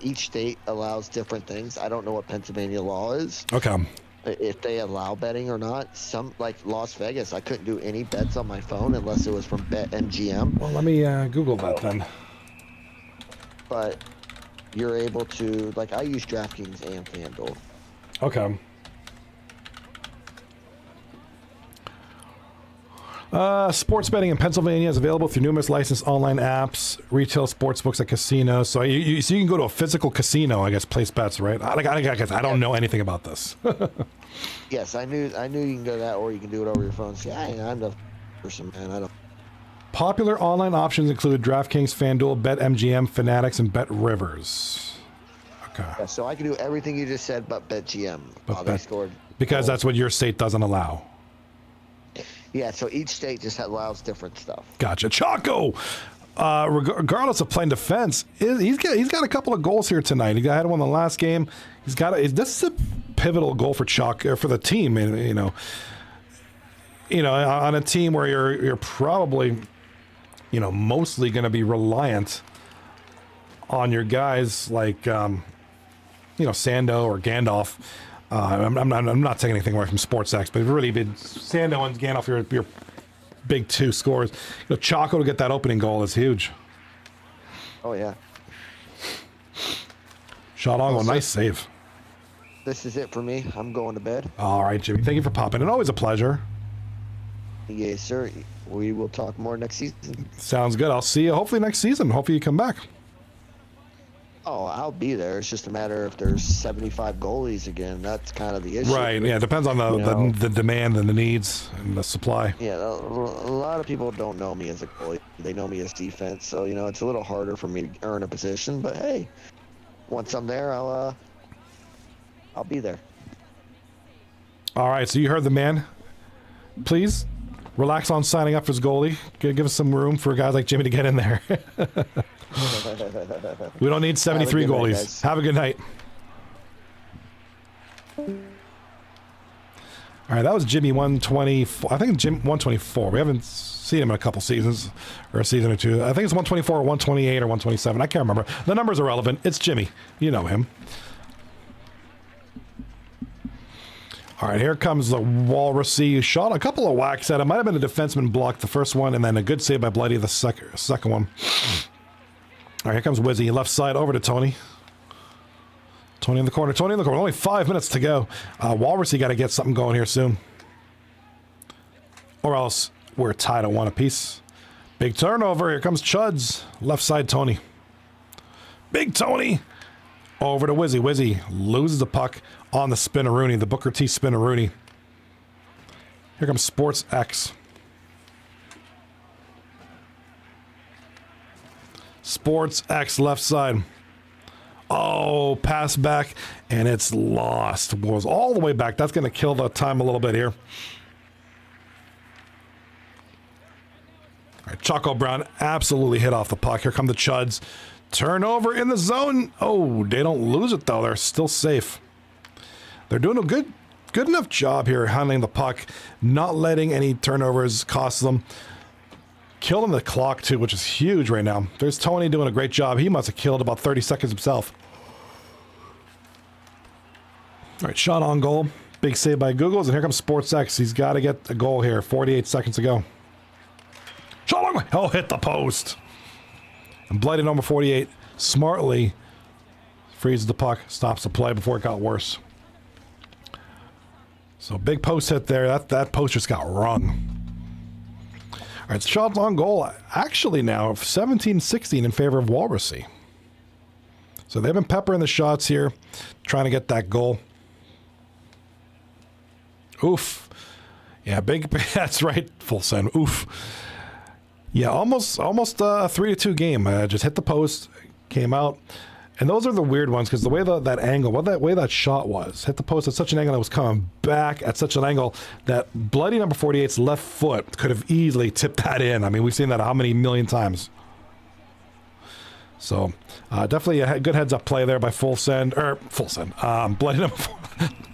Each state allows different things. I don't know what Pennsylvania law is. Okay. If they allow betting or not. Some, like Las Vegas, I couldn't do any bets on my phone unless it was from BetMGM. Well, let me Google that then. But you're able to, like, I use DraftKings and FanDuel. Okay. Sports betting in Pennsylvania is available through numerous licensed online apps, retail sports books, and casinos. So you can go to a physical casino, I guess, place bets, right? I don't know anything about this. Yes, I knew you can go that, or you can do it over your phone. See, I'm the person, man. I don't. Popular online options include DraftKings, FanDuel, BetMGM, Fanatics, and BetRivers. Okay. Yeah, so I can do everything you just said, but BetGM. They scored. Because that's what your state doesn't allow. Yeah, so each state just allows different stuff. Gotcha. Chaco, regardless of playing defense, he's got a couple of goals here tonight. He had one in the last game. This is a pivotal goal for Chaco, for the team. You know, on a team where you're probably, mostly going to be reliant on your guys like, Sando or Gandalf. I'm not taking anything away from SportsX, but really been Sando and Gandalf, your big 2 scores. Chaco to get that opening goal is huge. Oh yeah. Shot on goal, nice save. This is it for me. I'm going to bed. All right, Jimmy. Thank you for popping in. Always a pleasure. Yes, sir. We will talk more next season. Sounds good. I'll see you hopefully next season. Hopefully you come back. Oh, I'll be there. It's just a matter if there's 75 goalies again. That's kind of the issue. Right. Yeah. It depends on the demand and the needs and the supply. Yeah. A lot of people don't know me as a goalie. They know me as defense. So, it's a little harder for me to earn a position. But, hey, once I'm there, I'll be there. All right. So you heard the man. Please relax on signing up as goalie. Give us some room for guys like Jimmy to get in there. We don't need 73 goalies. Have a good night. All right, that was Jimmy 124. I think Jim 124. We haven't seen him in a couple seasons, or a season or two. I think it's 124 or 128 or 127. I can't remember. The numbers are relevant. It's Jimmy. You know him. All right, here comes the Walrussy. Shot a couple of whacks at him. Might have been a defenseman blocked the first one, and then a good save by Bloody the second one. All right, here comes Wizzy. Left side over to Tony. Tony in the corner. Tony in the corner. Only 5 minutes to go. Walrussy got to get something going here soon. Or else we're tied at 1 apiece. Big turnover. Here comes Chuds. Left side Tony. Big Tony. Over to Wizzy. Wizzy loses the puck on the spinneroonie. The Booker T spinneroonie. Here comes Sports X. Sports X left side. Oh, pass back, and it's lost. Was all the way back. That's going to kill the time a little bit here. All right, Choco Brown absolutely hit off the puck. Here come the Chuds. Turnover in the zone. Oh, they don't lose it, though. They're still safe. They're doing a good enough job here handling the puck, not letting any turnovers cost them. Killing the clock, too, which is huge right now. There's Tony doing a great job. He must have killed about 30 seconds himself. All right, shot on goal. Big save by Googles, and here comes Sports X. He's got to get a goal here. 48 seconds to go. Shot on goal. Oh, hit the post. And Blighted number 48 smartly freezes the puck, stops the play before it got worse. So big post hit there. That post just got rung. All right, shots on goal actually now 17-16 in favor of Walrussy. So they've been peppering the shots here, trying to get that goal. Oof. Yeah, big. That's right. Full send. Oof. Yeah, almost a 3-2 game. Just hit the post, came out. And those are the weird ones because the way that angle, way that shot was, hit the post at such an angle that was coming back at such an angle that bloody number 48's left foot could have easily tipped that in. I mean, we've seen that how many million times. So definitely a good heads up play there by Full Send. Bloody number 4.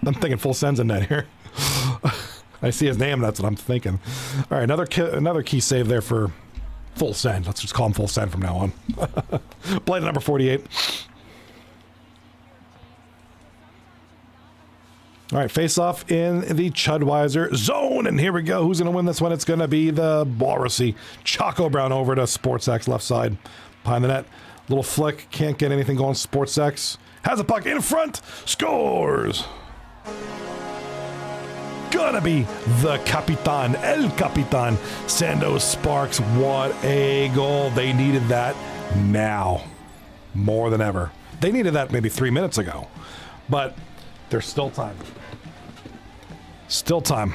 I'm thinking Full Send's in net here. I see his name, that's what I'm thinking. All right, another key save there for Full Send. Let's just call him Full Send from now on. Bloody number 48. All right, face-off in the Chudweiser zone, and here we go. Who's going to win this one? It's going to be the Walrussy. Chaco Brown over to SportsX left side, behind the net. Little flick, can't get anything going. SportsX has a puck in front, scores. Gonna be the Capitan, El Capitan, Sandos Sparks. What a goal. They needed that now, more than ever. They needed that maybe 3 minutes ago, but there's still time. Still time.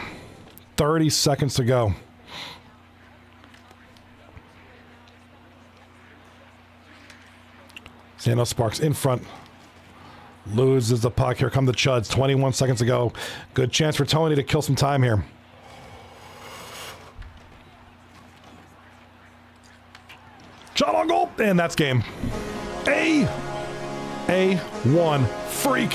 30 seconds to go. Sandos Sparks in front. Loses the puck. Here come the Chuds. 21 seconds to go. Good chance for Tony to kill some time here. Shot on goal, and that's game. A1 freak.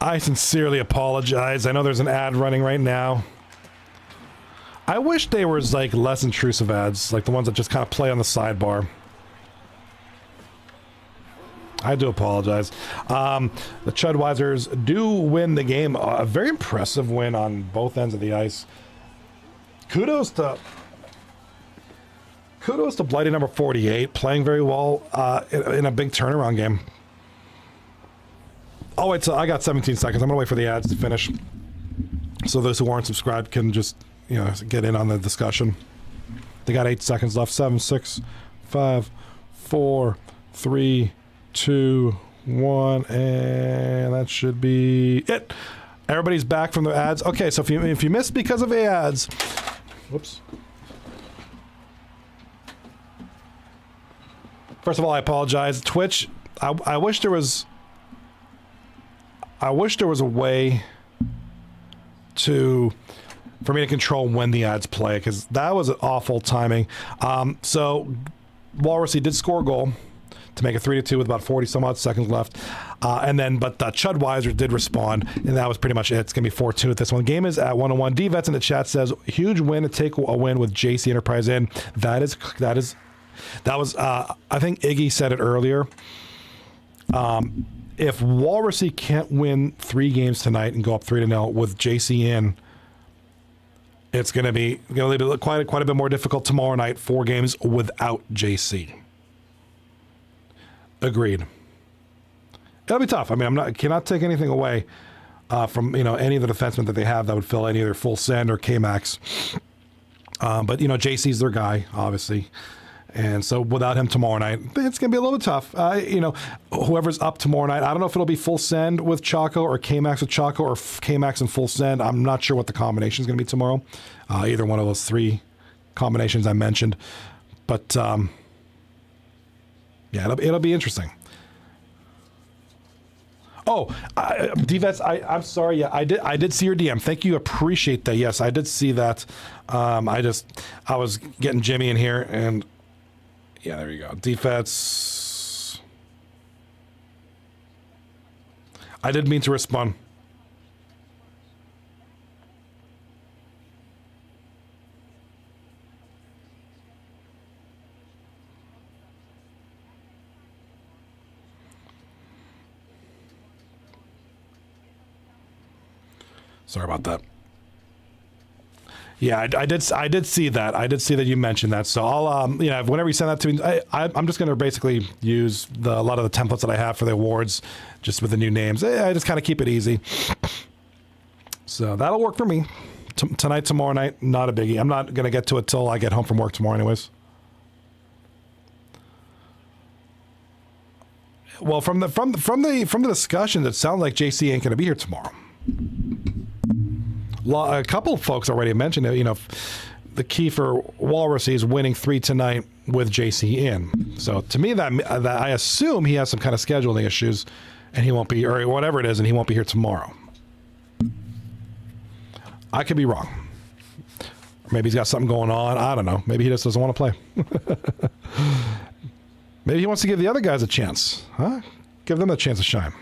I sincerely apologize. I know there's an ad running right now. I wish they were like less intrusive ads, like the ones that just kind of play on the sidebar. I do apologize. The Chudweisers do win the game. A very impressive win on both ends of the ice. Kudos to Blighty number 48, playing very well in a big turnaround game. Oh, wait, so I got 17 seconds. I'm going to wait for the ads to finish. So those who aren't subscribed can just, get in on the discussion. They got 8 seconds left. 7, 6, 5, 4, 3, 2, 1, and that should be it. Everybody's back from the ads. Okay, so if you missed because of the ads, whoops. First of all, I apologize. Twitch, I wish there was a way for me to control when the ads play, because that was awful timing. So Walrussy did score a goal to make it 3-2 with about 40 some odd seconds left. But Chudweiser did respond, and that was pretty much it. It's going to be 4-2 at this one. The game is at 1-1. D-Vets in the chat says, huge win to take a win with JC Enterprise in. That was, I think Iggy said it earlier. If Walrussy can't win 3 games tonight and go up 3-0 with JC in, it's going to be quite a bit more difficult tomorrow night. 4 games without JC. Agreed. It'll be tough. I mean, cannot take anything away from any of the defensemen that they have that would fill in either Full Send or K-Max. But JC's their guy, obviously. And so without him tomorrow night, it's going to be a little bit tough. Whoever's up tomorrow night, I don't know if it'll be Full Send with Chaco or K-Max with Chaco or K-Max and Full Send. I'm not sure what the combination is going to be tomorrow. Either one of those 3 combinations I mentioned. But, yeah, it'll be interesting. Oh, D-Vets, I'm sorry. Yeah, I did see your DM. Thank you. Appreciate that. Yes, I did see that. I was getting Jimmy in here and... Yeah, there you go. D-Vets. I didn't mean to respond. Sorry about that. Yeah, I did see that. I did see that you mentioned that. So I'll, whenever you send that to me, I'm just going to basically use a lot of the templates that I have for the awards, just with the new names. I just kind of keep it easy. So that'll work for me. Tonight, tomorrow night, not a biggie. I'm not going to get to it till I get home from work tomorrow anyways. Well, from the discussions, it sounds like JC ain't going to be here tomorrow. A couple of folks already mentioned it. The key for Walrussy is winning 3 tonight with JC in. So to me, that I assume he has some kind of scheduling issues, and he won't be, or whatever it is, and he won't be here tomorrow. I could be wrong. Or maybe he's got something going on. I don't know. Maybe he just doesn't want to play. Maybe he wants to give the other guys a chance, huh? Give them a chance to shine.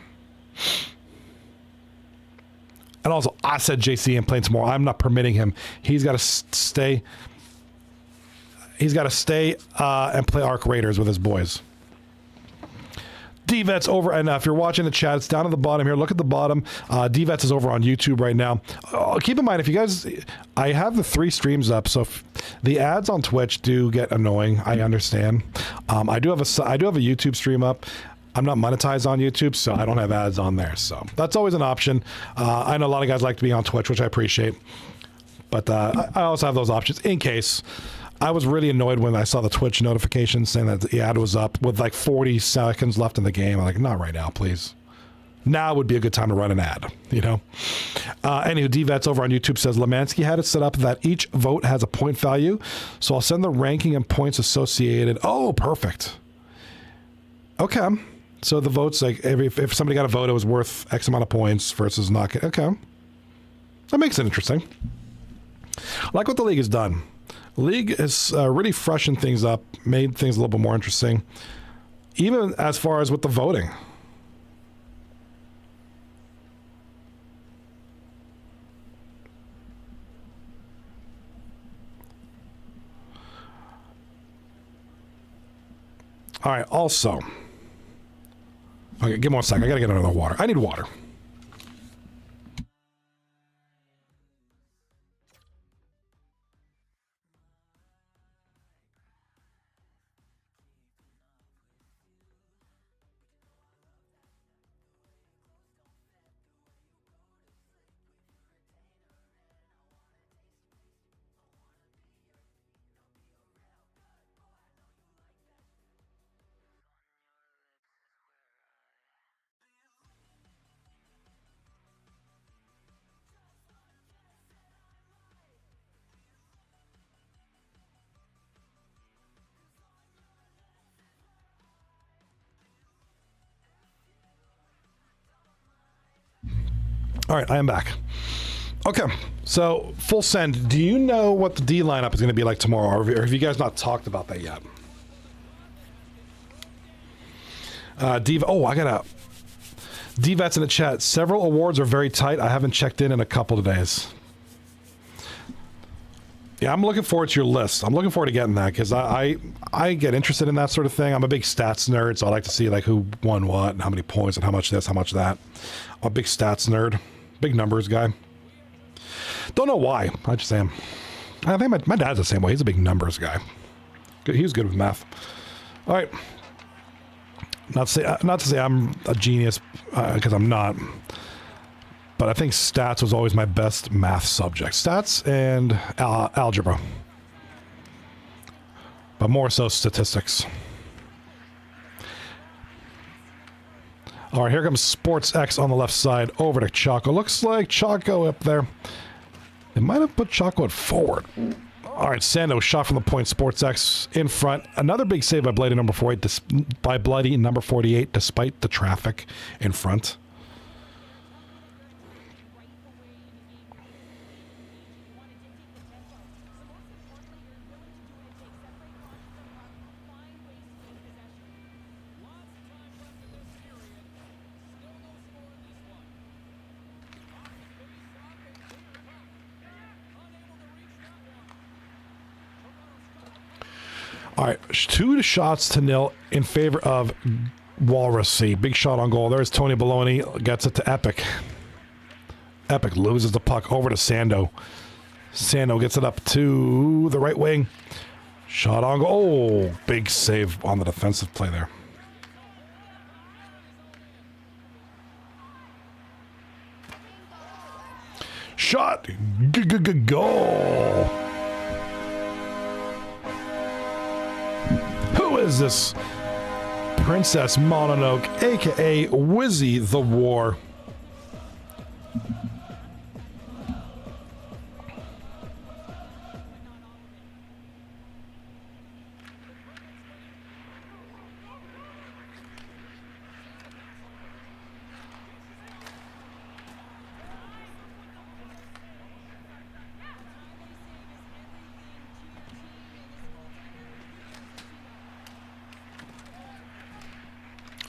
And also, I said JC ain't playing tomorrow. I'm not permitting him. He's got to stay. He's got to stay and play Arc Raiders with his boys. DVET's over, and if you're watching the chat, it's down at the bottom here. Look at the bottom. DVET's is over on YouTube right now. Keep in mind, if you guys, I have the 3 streams up, so if the ads on Twitch do get annoying, I understand. I do have a YouTube stream up. I'm not monetized on YouTube, so I don't have ads on there. So that's always an option. I know a lot of guys like to be on Twitch, which I appreciate. But I also have those options in case. I was really annoyed when I saw the Twitch notification saying that the ad was up with like 40 seconds left in the game. I'm like, not right now, please. Now would be a good time to run an ad, Anywho, DVET's over on YouTube says, Lemansky had it set up that each vote has a point value. So I'll send the ranking and points associated. Oh, perfect. Okay. So the votes, like if somebody got a vote, it was worth X amount of points versus not. Okay. That makes it interesting. I like what the league has done. The league has really freshened things up, made things a little bit more interesting, even as far as with the voting. All right, also. Okay, give me 1 second. I gotta get another water. I need water. All right, I am back. Okay, so full send. Do you know what the D lineup is going to be like tomorrow, or have you guys not talked about that yet? Diva, I got DVET's in the chat. Several awards are very tight. I haven't checked in a couple of days. Yeah, I'm looking forward to your list. I'm looking forward to getting that because I get interested in that sort of thing. I'm a big stats nerd, so I like to see like who won what and how many points and how much this, how much that. I'm a big stats nerd, big numbers guy. Don't know why. I just am. I think my dad's the same way. He's a big numbers guy. He was good with math. All right. Not to say I'm a genius because I'm not. But I think stats was always my best math subject. Stats and algebra. But more so statistics. All right, here comes Sports X on the left side over to Choco. Looks like Choco up there. They might have put Choco at forward. All right, Sando shot from the point. Sports X in front. Another big save by Bloody number 48. By Bloody number 48, despite the traffic in front. All right, 2-0 in favor of Walrussy. Big shot on goal. There's Tony Baloney. Gets it to Epic. Epic loses the puck over to Sando. Sando gets it up to the right wing. Shot on goal. Oh, big save on the defensive play there. Shot. Goal. Who is this? Princess Mononoke, a.k.a. Wizzy the War.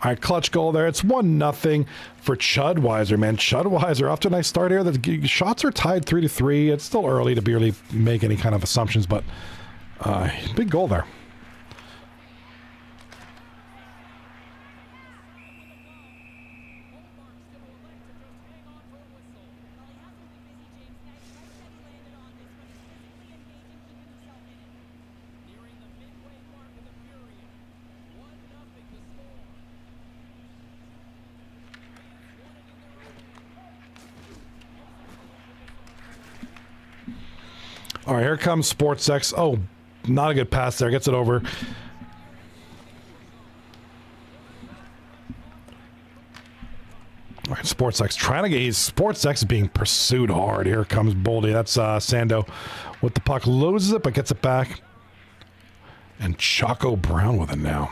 All right, clutch goal there. It's 1-0 for Chudweiser, man. Chudweiser off to a nice start here. The shots are tied 3-3. It's still early to really make any kind of assumptions, but big goal there. All right, here comes SportsX. Oh, not a good pass there. Gets it over. All right, SportsX trying to get his SportsX being pursued hard. Here comes Boldy. That's Sando with the puck. Loses it, but gets it back. And Chaco Brown with it now.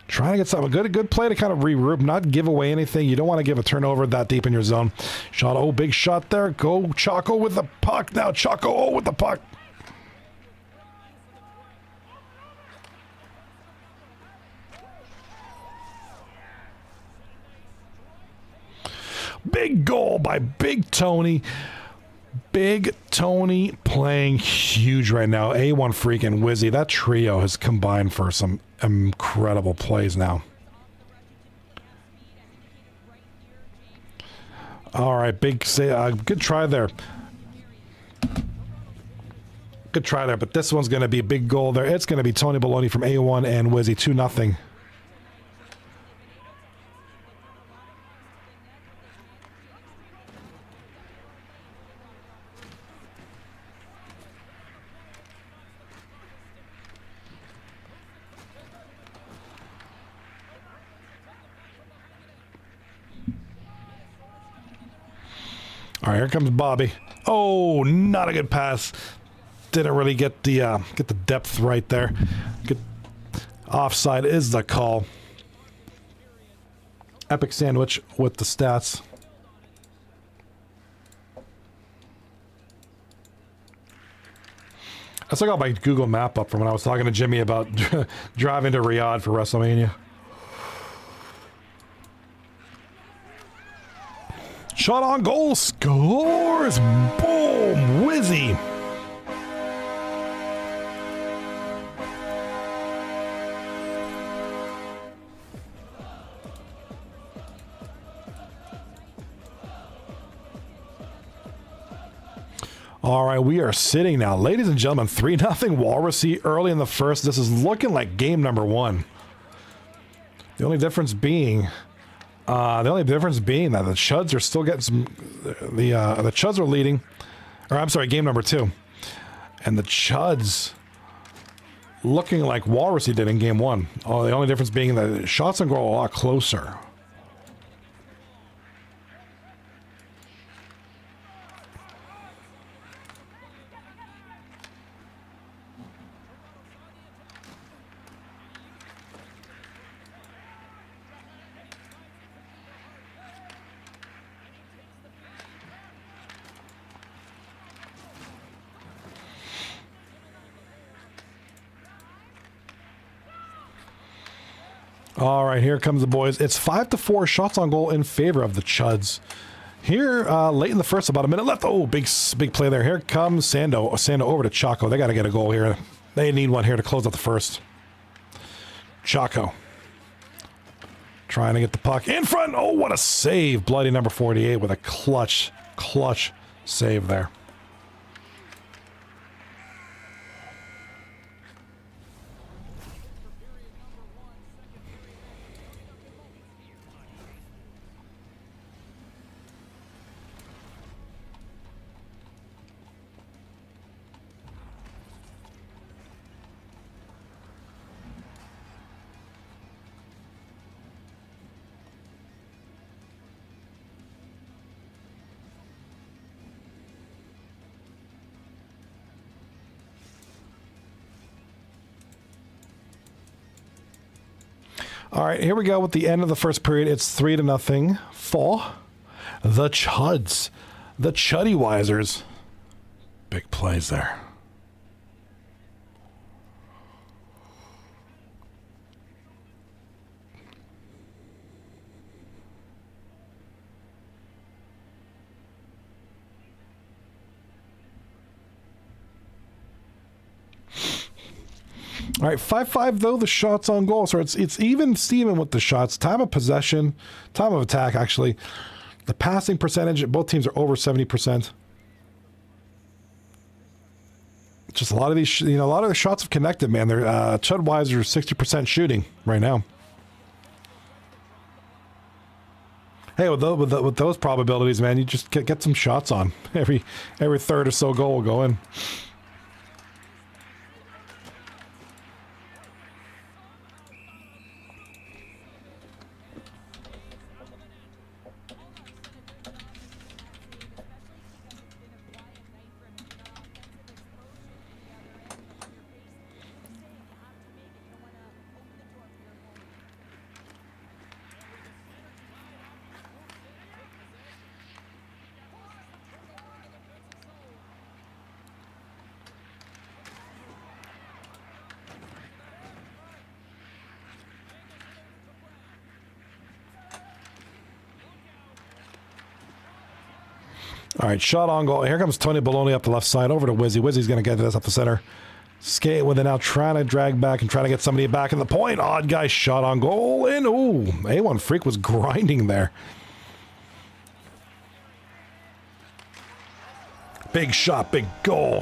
Trying to get something. A good play to kind of regroup, not give away anything. You don't want to give a turnover that deep in your zone. Shot, oh, big shot there. Go Chaco with the puck. Now Chaco, oh, with the puck. Big goal by Big Tony. Big Tony playing huge right now. A1 freaking Wizzy. That trio has combined for some incredible plays now. All right, good try there. Good try there, but this one's going to be a big goal there. It's going to be Tony Baloney from A1 and Wizzy, 2-0. All right, here comes Bobby. Oh, not a good pass. Didn't really get the depth right there. Good. Offside is the call. Epic sandwich with the stats. I still got my Google map up from when I was talking to Jimmy about driving to Riyadh for WrestleMania. Shot on goal, scores! Boom! Wizzy! All right, we are sitting now. Ladies and gentlemen, 3-0 Walrussy early in the first. This is looking like game number 1. The only difference being... that the Chuds are still getting some. The Chuds are leading, or I'm sorry, game number 2, and the Chuds looking like Walrussy did in game 1. Oh, the only difference being that shots on goal are a lot closer. All right, here comes the boys. It's 5-4 shots on goal in favor of the Chuds. Here, late in the first, about a minute left. Oh, big play there. Here comes Sando. Sando over to Chaco. They got to get a goal here. They need one here to close out the first. Chaco. Trying to get the puck in front. Oh, what a save. Bloody number 48 with a clutch save there. All right, here we go with the end of the first period. It's 3-0 for the Chuds, the Chudweisers. Big plays there. All right, 5-5 though, the shots on goal. So it's even Steven with the shots. Time of possession, time of attack, actually. The passing percentage, both teams are over 70%. Just a lot of these, a lot of the shots have connected, man. They're Chudweiser 60% shooting right now. Hey, with those probabilities, man, you just get some shots on. Every third or so goal will go in. All right, shot on goal. Here comes Tony Baloney up the left side, over to Wizzy. Wizzy's going to get this up the center. Skate with it now, trying to drag back and trying to get somebody back in the point. Odd guy shot on goal, and ooh, A1 Freak was grinding there. Big shot, big goal.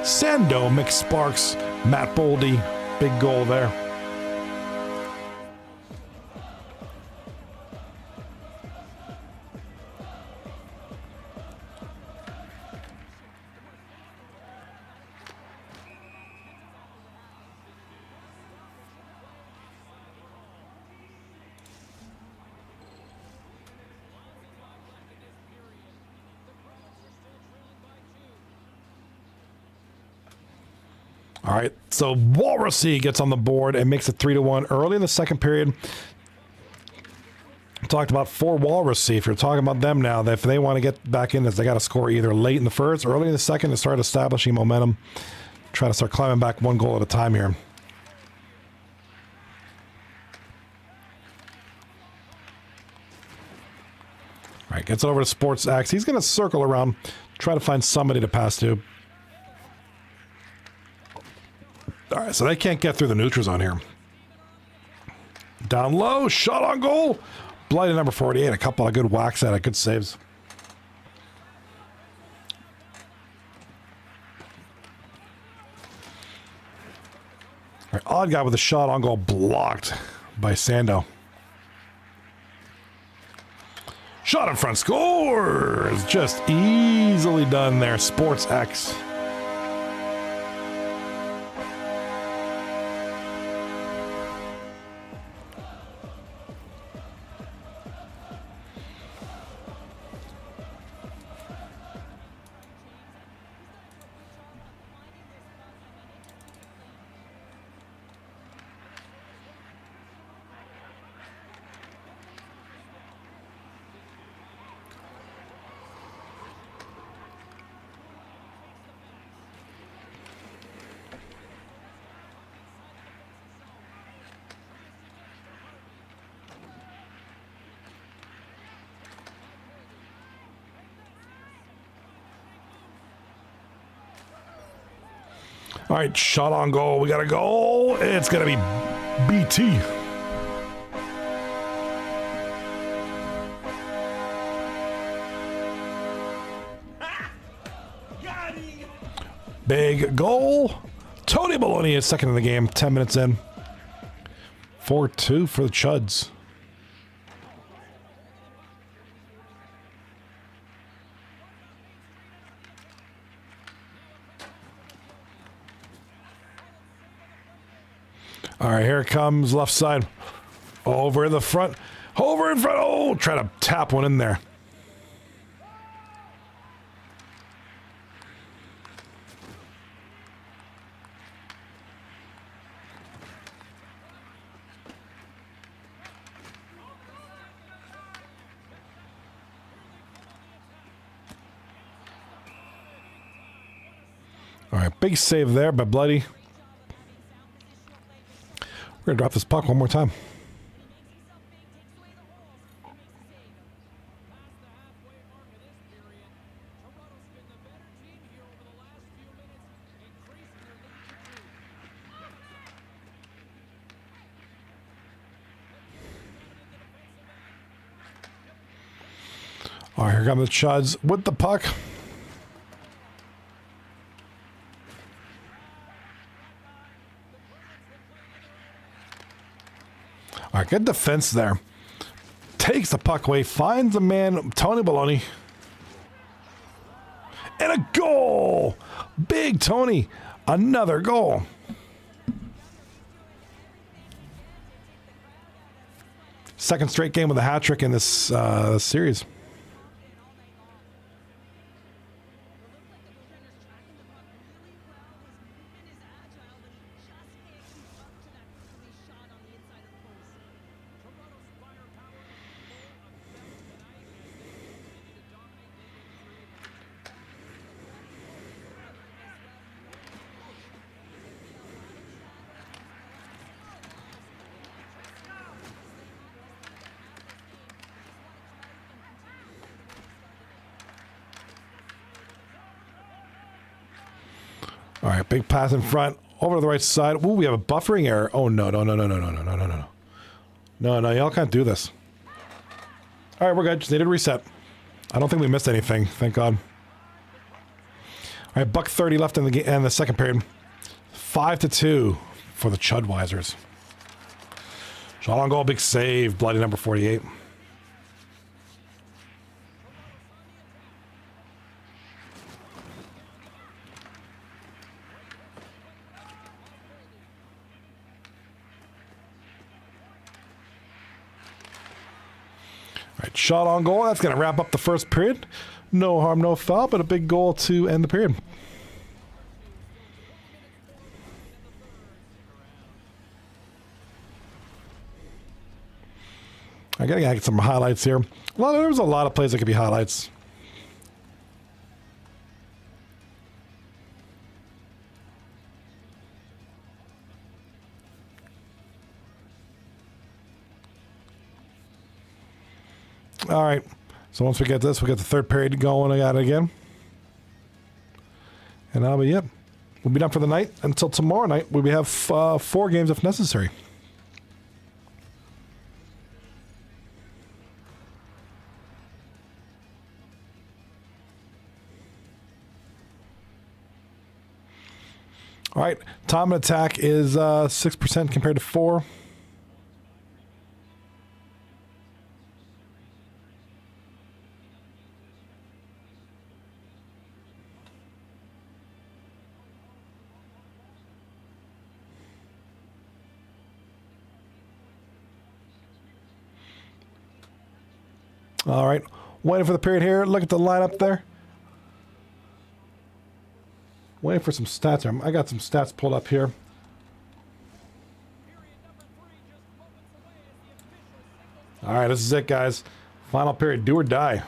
Sando, Mick Sparks, Matt Boldy, big goal there. All right, so Walrussy gets on the board and makes it 3-1 early in the second period. Talked about for Walrussy. If you're talking about them now, if they want to get back in this, they got to score either late in the first, early in the second to start establishing momentum. Try to start climbing back one goal at a time here. All right, gets it over to Sports X. He's going to circle around, try to find somebody to pass to. All right, so they can't get through the neutral zone here. Down low, shot on goal. Blighted number 48, a couple of good whacks at it, good saves. All right, odd guy with a shot on goal blocked by Sando. Shot in front, scores! Just easily done there, Sports X. All right, shot on goal. We got a goal. It's going to be BT. Big goal. Tony Baloney is second in the game, 10 minutes in. 4-2 for the Chuds. All right, here it comes, left side. Over in the front. Over in front. Oh, try to tap one in there. All right, big save there by Bloody. We're gonna drop this puck one more time. All right, here come the Chuds with the puck. All right, good defense there. Takes the puck away, finds a man, Tony Baloney. And a goal! Big Tony, another goal. Second straight game with a hat trick in this series. All right, big pass in front, over to the right side. Ooh, we have a buffering error. Oh, no. No, y'all can't do this. All right, we're good. Just needed a reset. I don't think we missed anything, thank God. All right, buck 30 left in the second period. 5-2 for the Chudweisers. Shot on goal, big save, Bloody number 48. All right, shot on goal. That's going to wrap up the first period. No harm, no foul, but a big goal to end the period. I gotta get some highlights here. Well, there was a lot of plays that could be highlights. All right, so once we get this, we'll get the third period going at it again. And that'll be it. We'll be done for the night until tomorrow night, where we have 4 games if necessary. All right, time of attack is 6% compared to 4. All right, waiting for the period here. Look at the lineup there. Waiting for some stats here. I got some stats pulled up here. All right, this is it, guys. Final period, do or die.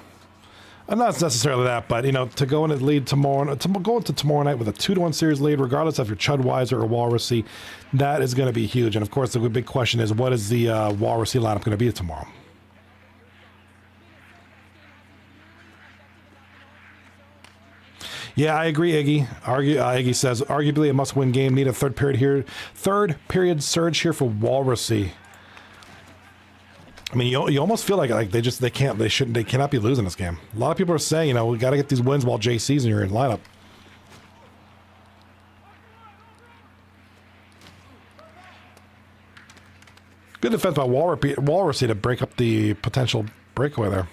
Not necessarily that, but, you know, to go in and lead tomorrow, to go into tomorrow night with a 2-1 series lead, regardless of your Chudweiser or Walrussy, that is going to be huge. And, of course, the big question is, what is the Walrussy lineup going to be tomorrow? Yeah, I agree, Iggy. Iggy says, arguably a must-win game. Need a third period here. Third period surge here for Walrussy. I mean, you almost feel like they cannot be losing this game. A lot of people are saying, you know, we got to get these wins while JC's in your lineup. Good defense by Walrussy to break up the potential breakaway there.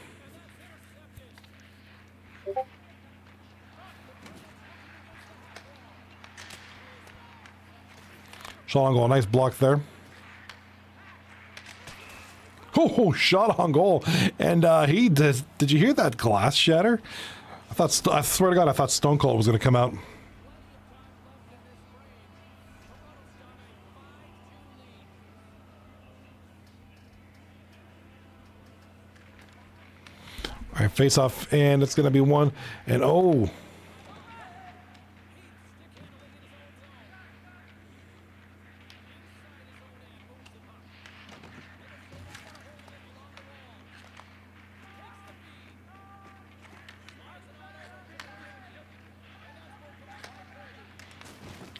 Shot on goal. Nice block there. Oh, shot on goal. And he does. Did you hear that glass shatter? I swear to God, I thought Stone Cold was going to come out. All right, face off, and it's going to be 1. And oh.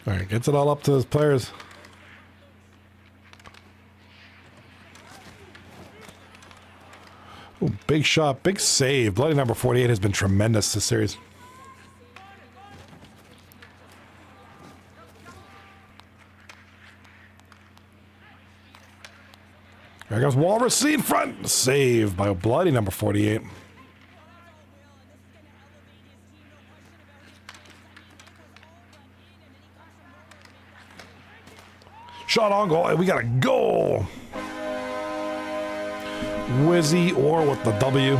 All right, gets it all up to his players. Ooh, big shot, big save. Bloody number 48 has been tremendous this series. There comes Walrussy in front. Save by bloody number 48. Shot on goal, and we got a goal. Wizzy or with the W.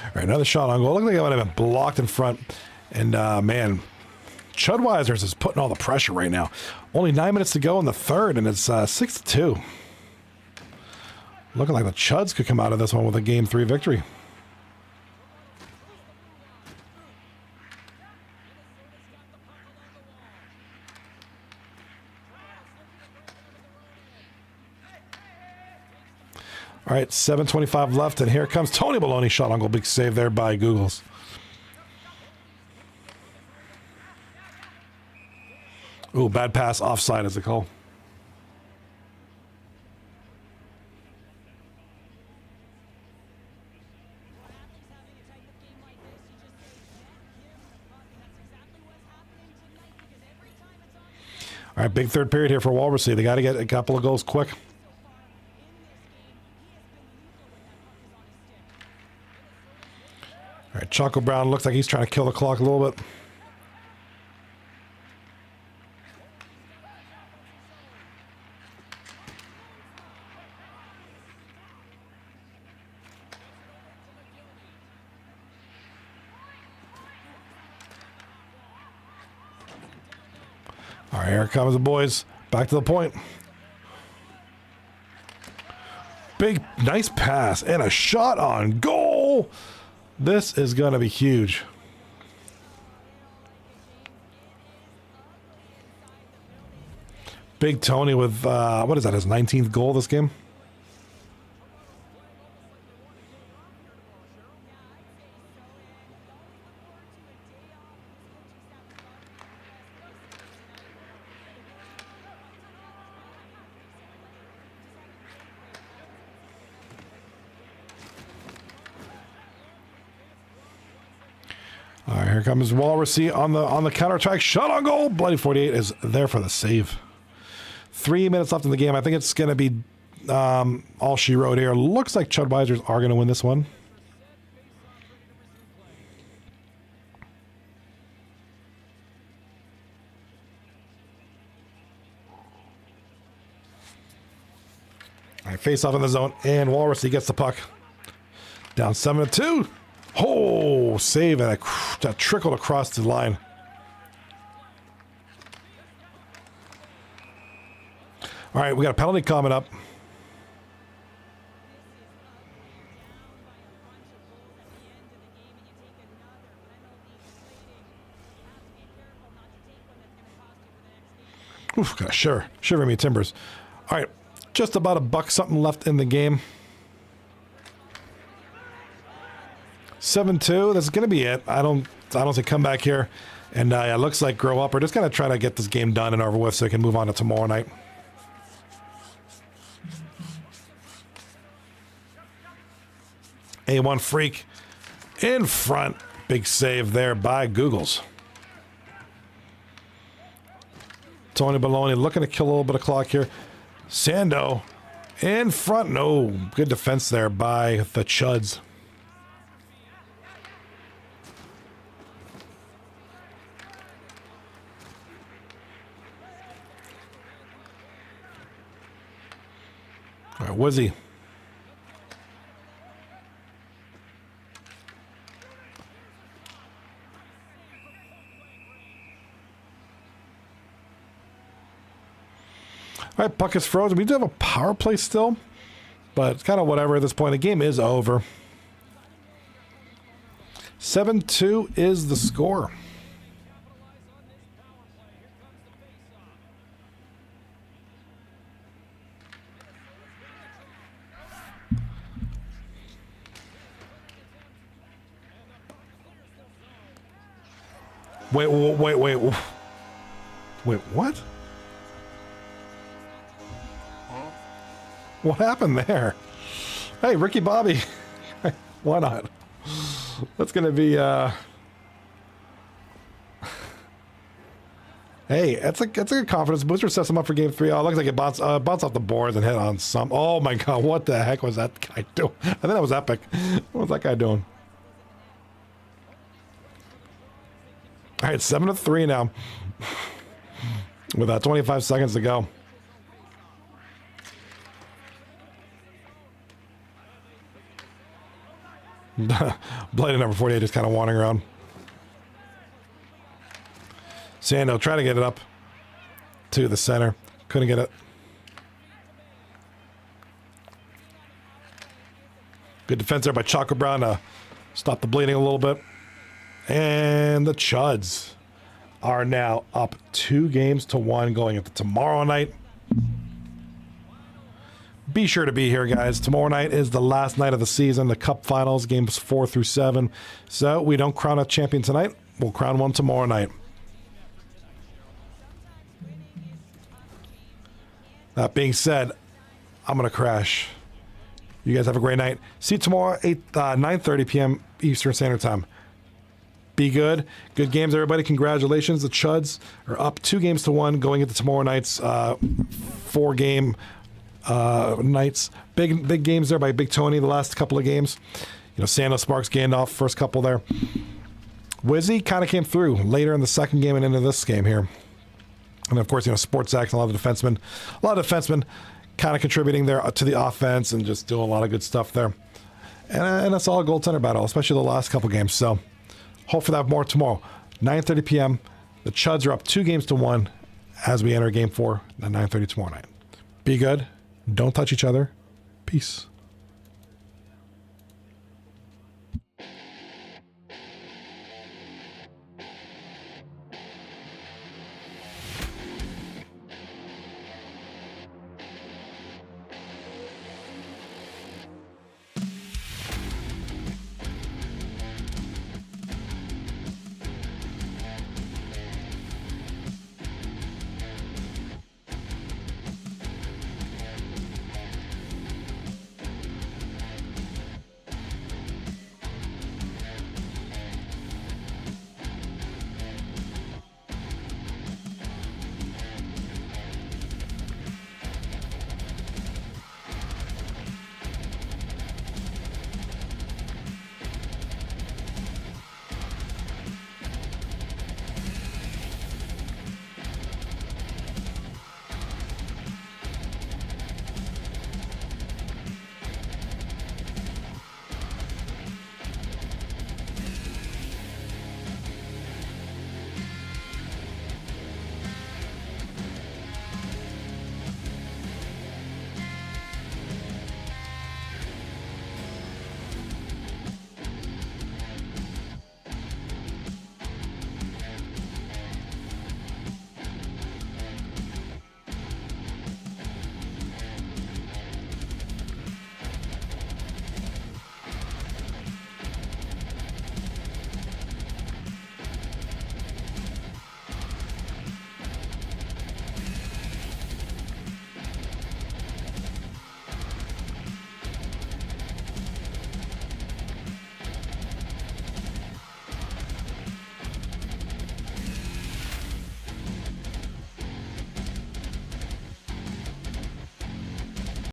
All right, another shot on goal. Look like it might have been blocked in front. And, man, Chudweiser is putting all the pressure right now. Only 9 minutes to go in the third, and it's 6-2. Looking like the Chuds could come out of this one with a Game 3 victory. All right, 7:25 left, and here comes Tony Baloney. Shot on goal. Big save there by Googles. Ooh, bad pass. Offside is the call. All right, big third period here for Walrussy. They got to get a couple of goals quick. All right, Choco Brown looks like he's trying to kill the clock a little bit. All right, here comes the boys. Back to the point. Big, nice pass and a shot on goal. This is going to be huge. Big Tony with, what is that, his 19th goal this game? All right, here comes Walrussy on the counter attack. Shot on goal. Bloody 48 is there for the save. 3 minutes left in the game. I think it's going to be all she wrote here. Looks like Chudweisers are going to win this one. All right, face off in the zone, and Walrussy gets the puck. Down 7-2. Oh, save, and that trickled across the line. All right, we got a penalty coming up. Oof, gosh, shiver me timbers. All right, just about $1 something left in the game. 7-2. That's going to be it. I don't see comeback here. And it looks like grow up. We're just going to try to get this game done and over with so we can move on to tomorrow night. A1 Freak in front. Big save there by Googles. Tony Baloney looking to kill a little bit of clock here. Sando in front. No, good defense there by the Chuds. All right, Wizzy. All right, puck is frozen. We do have a power play still, but it's kind of whatever at this point. The game is over. 7-2 is the score. Wait, what? What happened there? Hey, Ricky Bobby. Why not? That's going to be, Hey, that's a good confidence booster. Sets him up for game 3. Oh, it looks like it bounced off the boards and hit on some. Oh my God, what the heck was that guy doing? I think that was epic. What was that guy doing? All right, 7-3 now. With 25 seconds to go. Blade number 48 just kind of wandering around. Sando trying to get it up to the center. Couldn't get it. Good defense there by Chaco Brown to stop the bleeding a little bit. And the Chuds are now up 2-1 going into tomorrow night. Be sure to be here, guys. Tomorrow night is the last night of the season, the Cup Finals, games 4 through 7. So we don't crown a champion tonight. We'll crown one tomorrow night. That being said, I'm going to crash. You guys have a great night. See you tomorrow, 9:30 p.m. Eastern Standard Time. Be good. Good games, everybody. Congratulations. The Chuds are up 2-1 going into tomorrow night's 4-game nights. Big games there by Big Tony the last couple of games. You know, Sando, Sparks, Gandalf, first couple there. Wizzy kind of came through later in the second game and into this game here. And of course, you know, Sports Act, a lot of defensemen kind of contributing there to the offense and just doing a lot of good stuff there. And a solid goaltender battle, especially the last couple games. So hopefully that more tomorrow. 9:30 p.m. The Chuds are up 2-1 as we enter game 4 at 9:30 tomorrow night. Be good. Don't touch each other. Peace.